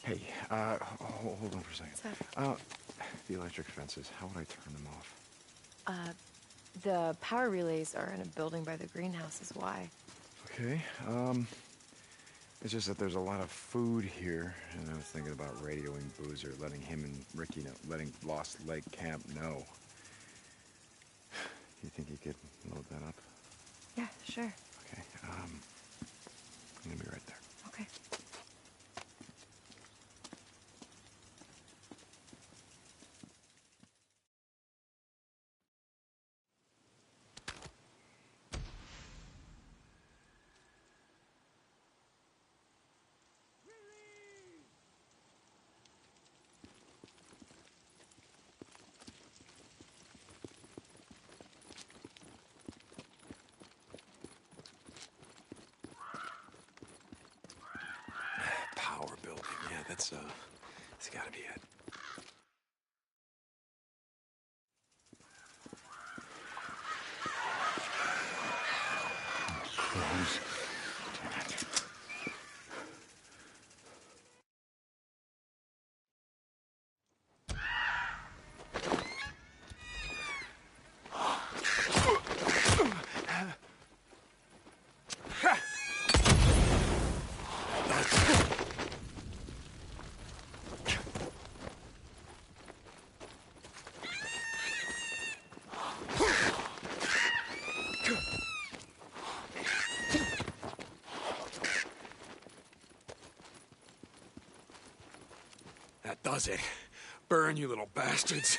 Hey, hold on for a second. The electric fences, how would I turn them off? The power relays are in a building by the greenhouse is why. Okay, it's just that there's a lot of food here, and I was thinking about radioing Boozer, letting him and Ricky know, letting Lost Lake Camp know. You think you could load that up? Yeah, sure. Okay, I'm gonna be right there. Okay. Power building, yeah, that's gotta be it. Close. Damn it. That does it. Burn, you little bastards.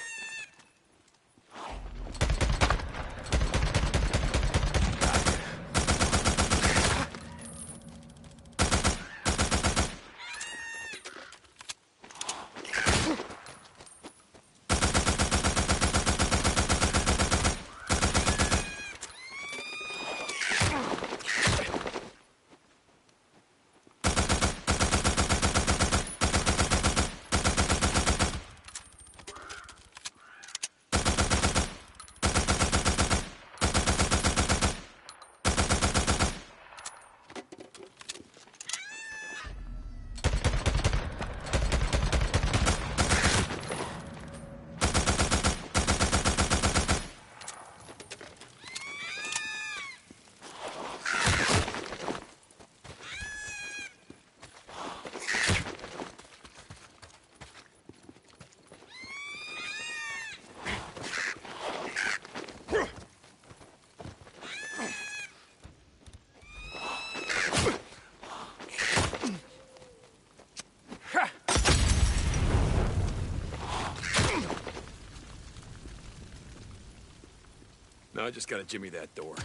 No, I just gotta jimmy that door.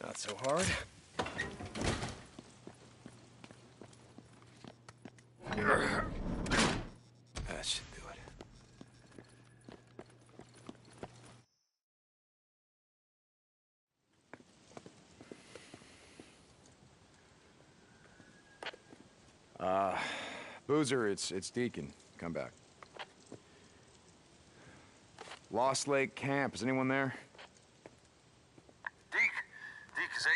Not so hard. That should do it. Boozer, it's Deacon. Come back. Lost Lake Camp, is anyone there? Deke, is that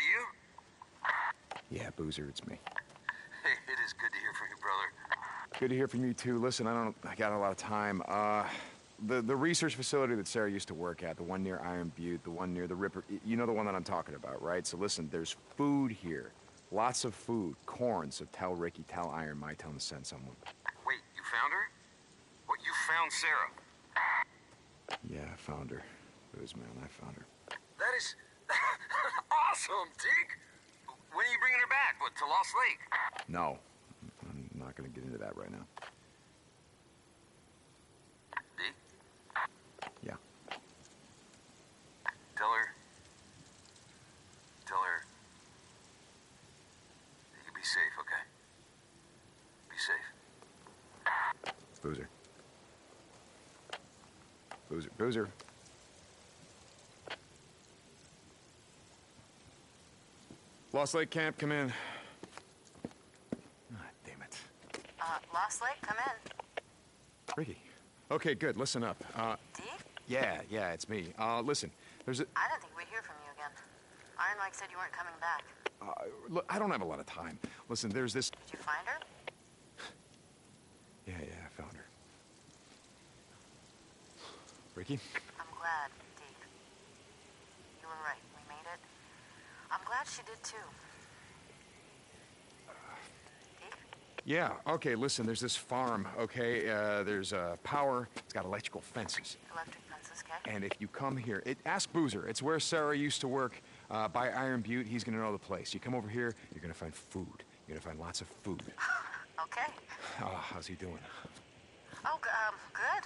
you? Yeah, Boozer, it's me. Hey, it is good to hear from you, brother. Good to hear from you too. Listen, I got a lot of time. The research facility that Sarah used to work at, the one near Iron Butte, the one near the Ripper, you know the one that I'm talking about, right? So listen, there's food here. Lots of food. Corn, so tell Ricky, tell Iron, my tell him to send someone. Wait, you found her? What, you found Sarah? Yeah, I found her. Booze, man, I found her. That is awesome, Deke. When are you bringing her back? What, to Lost Lake? No, I'm not gonna get into that right now. Deke? Yeah. Tell her Boozer. Lost Lake Camp, come in. Ah, damn it. Lost Lake, come in. Ricky. Okay, good. Listen up. Deke? Yeah, it's me. Listen, there's a... I didn't think we'd hear from you again. Iron Mike said you weren't coming back. Look, I don't have a lot of time. Listen, there's this... Did you find her? Yeah, I found her. Ricky? I'm glad, Deke. You were right. We made it. I'm glad she did too. Yeah, okay, listen, there's this farm, okay? There's power. It's got electrical fences. Electric fences, okay? And if you come here, ask Boozer. It's where Sarah used to work by Iron Butte. He's gonna know the place. You come over here, you're gonna find food. You're gonna find lots of food. Okay. Oh, how's he doing? Oh, good.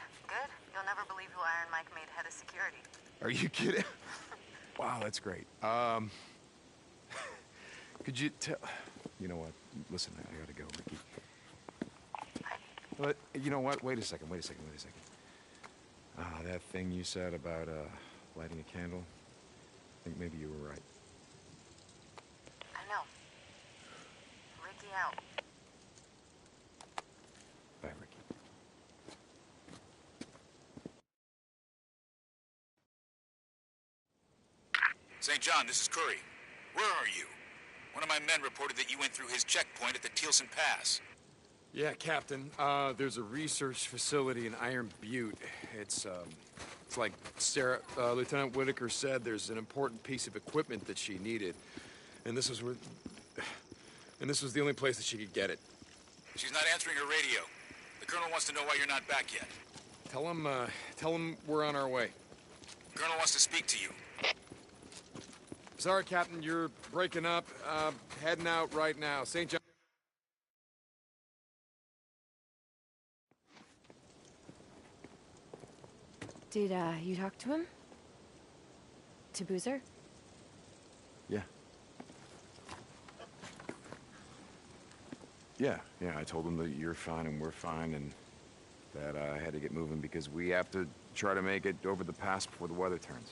You'll never believe who Iron Mike made head of security. Are you kidding? Wow, that's great. Could you tell... You know what? Listen, I gotta go, Ricky. But, you know what? Wait a second. That thing you said about, lighting a candle, I think maybe you were right. I know. Ricky out. Bye, Ricky. St. John, this is Curry. Where are you? One of my men reported that you went through his checkpoint at the Tealson Pass. Yeah, Captain. There's a research facility in Iron Butte. It's like Lieutenant Whitaker said, there's an important piece of equipment that she needed. And this was the only place that she could get it. She's not answering her radio. The Colonel wants to know why you're not back yet. Tell him we're on our way. The Colonel wants to speak to you. Sorry, Captain, you're breaking up. Heading out right now. St. John... Did, you talk to him? To Boozer? Yeah. Yeah, I told him that you're fine and we're fine and that I had to get moving because we have to try to make it over the pass before the weather turns.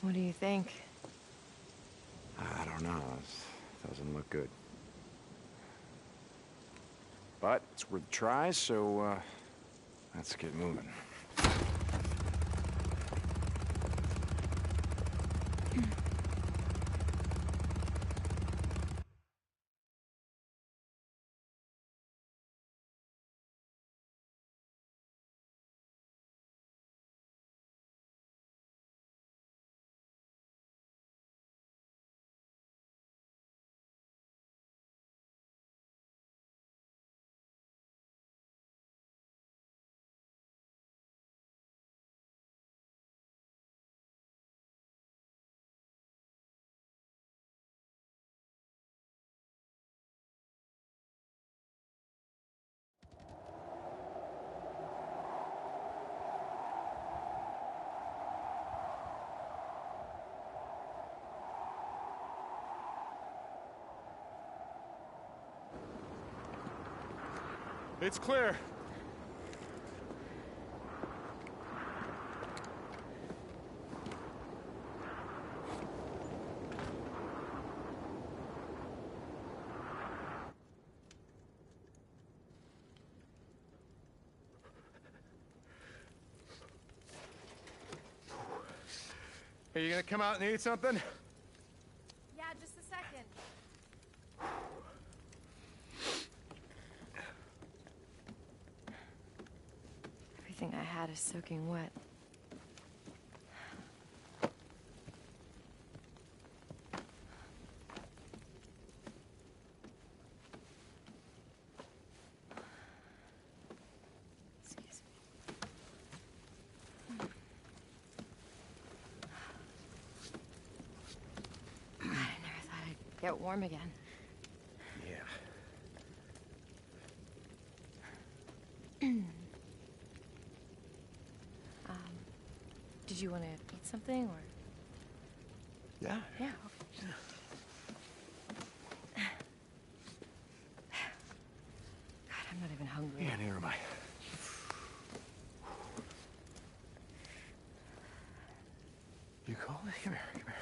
What do you think? I don't know. It doesn't look good. But it's worth a try, so, let's get moving. It's clear. Are you gonna come out and eat something? Yeah, just a second. Everything I had is soaking wet. Excuse me. I never thought I'd get warm again. Yeah. Did you want to eat something, or? Yeah. Yeah, okay. God, I'm not even hungry. Yeah, neither am I. cold? Come here, come here.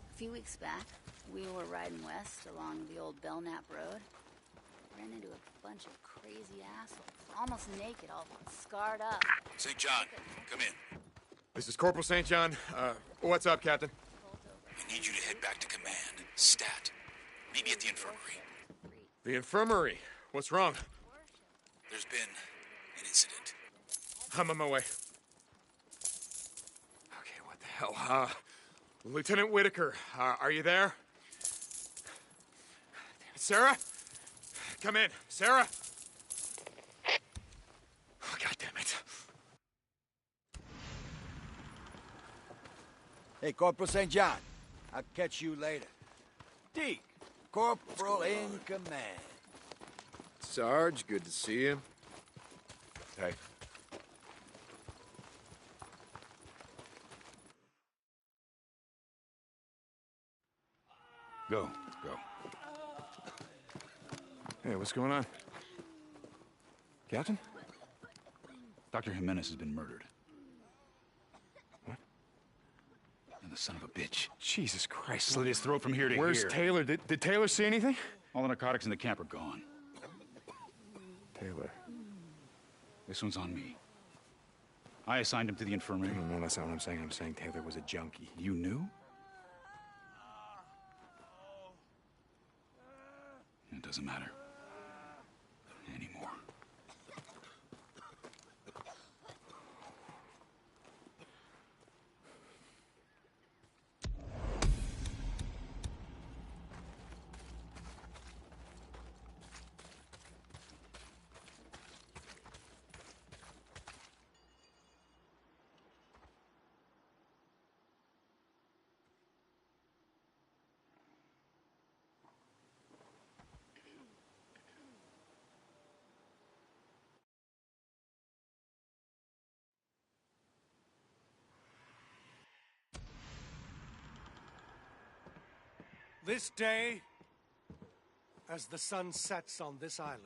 A few weeks back, we were riding west along the old Belknap Road. Ran into a bunch of crazy assholes, almost naked, all scarred up. St. John, come in. This is Corporal St. John. What's up, Captain? I need you to head back to command. Stat. Meet me at the infirmary. The infirmary? What's wrong? There's been an incident. I'm on my way. Okay, what the hell? Lieutenant Whitaker, are you there? Sarah? Come in. Sarah? Oh, God damn it. Hey, Corporal St. John. I'll catch you later. Deke, Corporal in command. Sarge, good to see you. Hey. Go. Hey, what's going on? Captain? Dr. Jimenez has been murdered. What? And the son of a bitch. Jesus Christ. Slit his throat from here to Where's here. Taylor? Did Taylor see anything? All the narcotics in the camp are gone. Taylor. This one's on me. I assigned him to the infirmary. No, that's not what I'm saying. I'm saying Taylor was a junkie. You knew? It doesn't matter. Anymore. This day, as the sun sets on this island,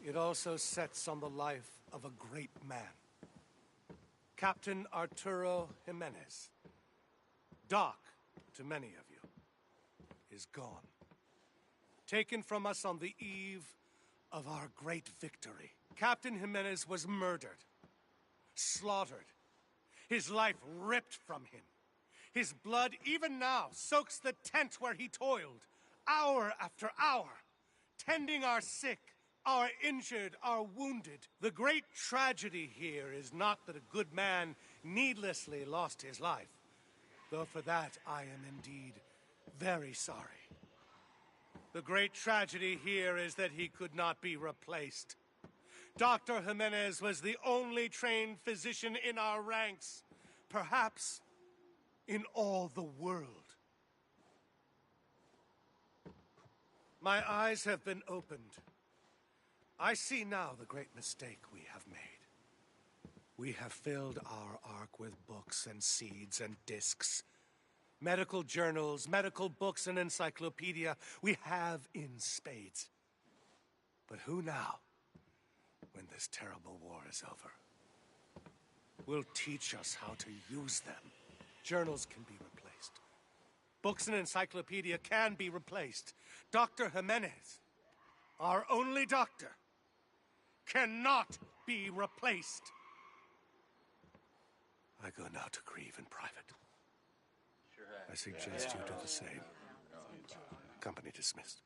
it also sets on the life of a great man. Captain Arturo Jimenez, Doc to many of you, is gone. Taken from us on the eve of our great victory. Captain Jimenez was murdered, slaughtered, his life ripped from him. His blood, even now, soaks the tent where he toiled, hour after hour, tending our sick, our injured, our wounded. The great tragedy here is not that a good man needlessly lost his life, though for that I am indeed very sorry. The great tragedy here is that he could not be replaced. Dr. Jimenez was the only trained physician in our ranks, perhaps in all the world. My eyes have been opened. I see now the great mistake we have made. We have filled our ark with books and seeds and discs. Medical journals, medical books, and encyclopedia we have in spades. But who now, when this terrible war is over, will teach us how to use them? Journals can be replaced. Books and encyclopedia can be replaced. Dr. Jimenez, our only doctor, cannot be replaced. I go now to grieve in private. I suggest you do the same. Company dismissed.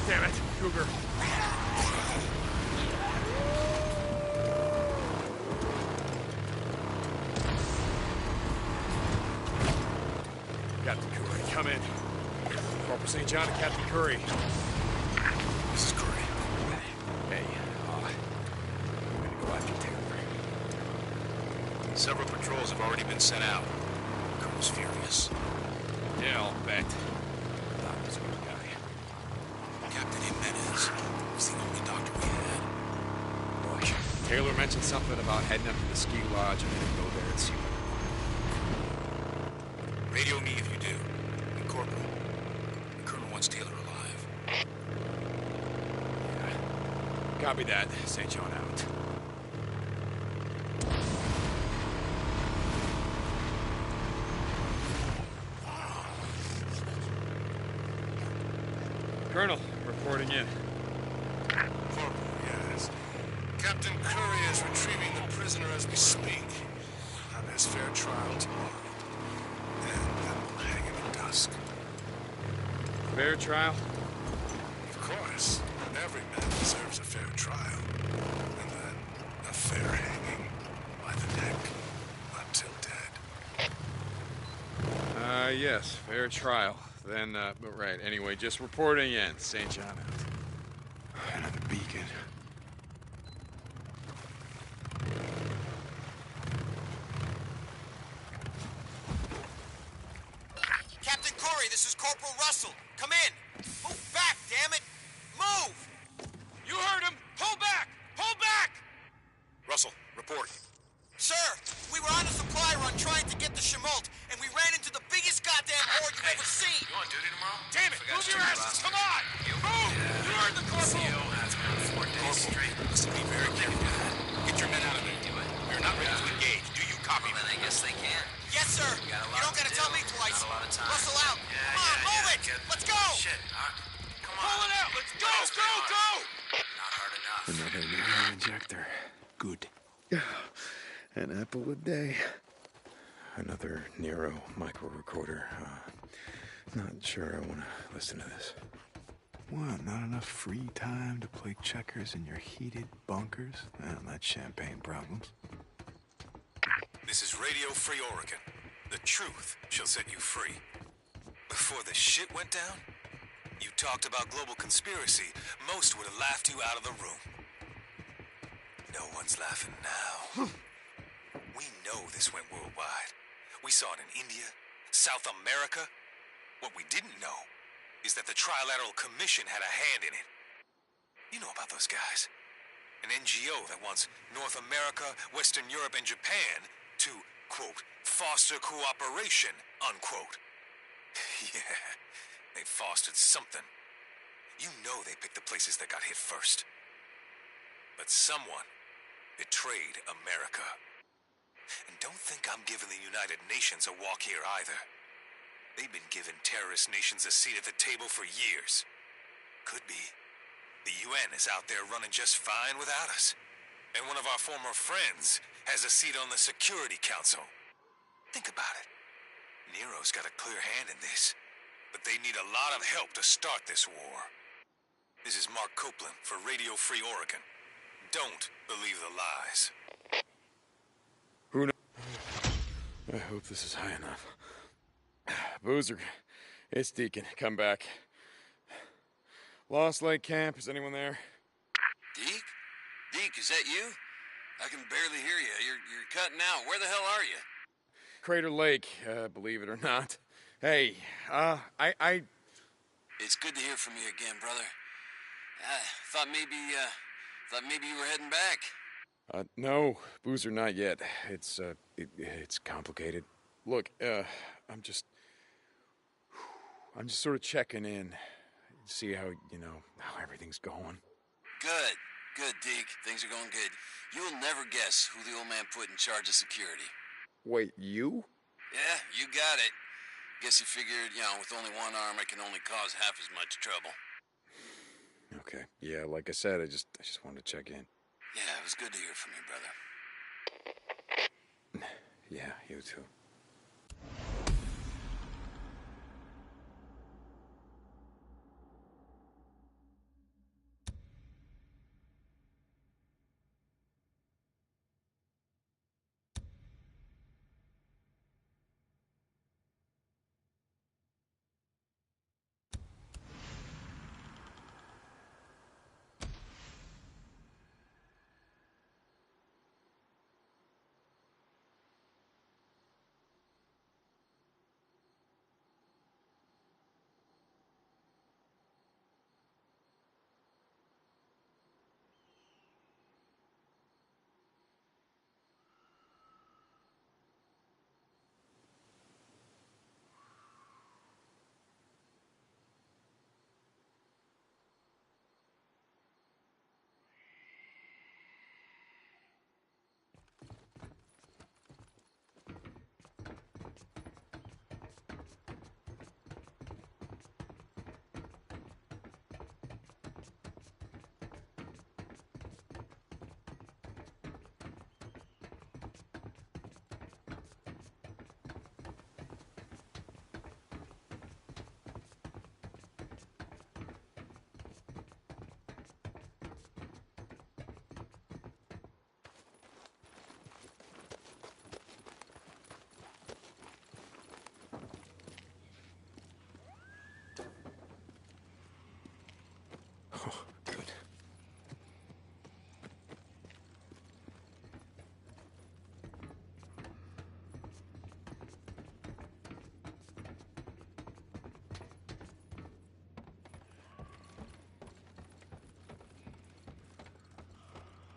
Damn it, Cougar. Captain Curry, come in. Corporal St. John and Captain Curry. This is Curry. Hey, we're gonna go after Taylor. Several patrols have already been sent out. Colonel's furious. Yeah, I'll bet. Doc was a good guy. Captain Jimenez was the only doctor we had. Look, Taylor mentioned something about heading up to the ski lodge and then go there and see what. Radio me if you do. And Corporal, the Colonel wants Taylor alive. Yeah. Copy that. St. John out. Colonel, reporting in. Corporal, yes. Captain Curry is retrieving the prisoner as we speak. On his fair trial tomorrow. And then we'll hang him at dusk. Fair trial? Of course. Every man deserves a fair trial. And then a fair hanging by the neck until dead. Yes, fair trial. Then, but right, anyway, just reporting in. St. John out. Another beacon. Captain Corey, this is Corporal Russell. Come in. Move back, damn it. Move! You heard him! Pull back! Pull back! Russell, report. Sir, we were on a supply run trying to get the Schmaltz, and we ran into the biggest goddamn horde you've ever seen. You on duty tomorrow? Damn it! Move your asses! Come on! Move! You heard the corporal! CO has been 4 days straight. Listen, be very careful. Get your men out of there. We're not ready to engage. Do you copy me? Then I guess they can. Yes, sir. You don't gotta tell me twice. Russell out. Come on, move it! Let's go! Shit, come on. Pull it out! Let's go! Go! Go! Not hard enough. Another Nero injector. Good. An apple a day. Another Nero micro recorder. Not sure I want to listen to this. What, not enough free time to play checkers in your heated bunkers? Well, that's champagne problems. This is Radio Free Oregon. The truth shall set you free. Before the shit went down, you talked about global conspiracy. Most would have laughed you out of the room. No one's laughing now. We know this went worldwide. We saw it in India, South America. What we didn't know is that the Trilateral Commission had a hand in it. You know about those guys. An NGO that wants North America, Western Europe, and Japan to, quote, foster cooperation, unquote. Yeah, they fostered something. You know they picked the places that got hit first. But someone betrayed America. And don't think I'm giving the United Nations a walk here either. They've been giving terrorist nations a seat at the table for years. Could be. The UN is out there running just fine without us. And one of our former friends has a seat on the Security Council. Think about it. Nero's got a clear hand in this. But they need a lot of help to start this war. This is Mark Copeland for Radio Free Oregon. Don't believe the lies. Who knows? I hope this is high enough. Boozer, it's Deacon. Come back. Lost Lake Camp, is anyone there? Deke? Deke, is that you? I can barely hear you. You're cutting out. Where the hell are you? Crater Lake, believe it or not. Hey, It's good to hear from you again, brother. I thought maybe you were heading back. No, Boozer, not yet. It's complicated. Look, I'm just sort of checking in, see how everything's going. Good, Deke. Things are going good. You'll never guess who the old man put in charge of security. Wait, you? Yeah, you got it. Guess you figured, with only one arm, I can only cause half as much trouble. Okay. Yeah, like I said, I just wanted to check in. Yeah, it was good to hear from you, brother. Yeah, you too.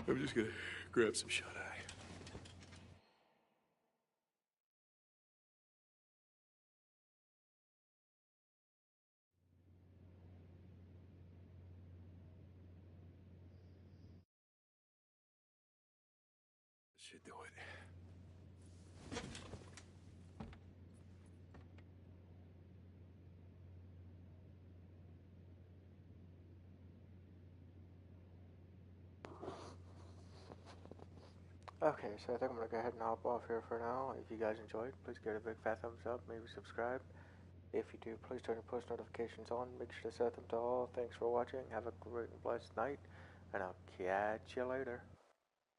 I'm just gonna grab some shut-eye. Should do it. Okay, so I think I'm gonna go ahead and hop off here for now. If you guys enjoyed, please give it a big fat thumbs up, maybe subscribe. If you do, please turn your post notifications on. Make sure to set them to all. Thanks for watching. Have a great and blessed night, and I'll catch you later.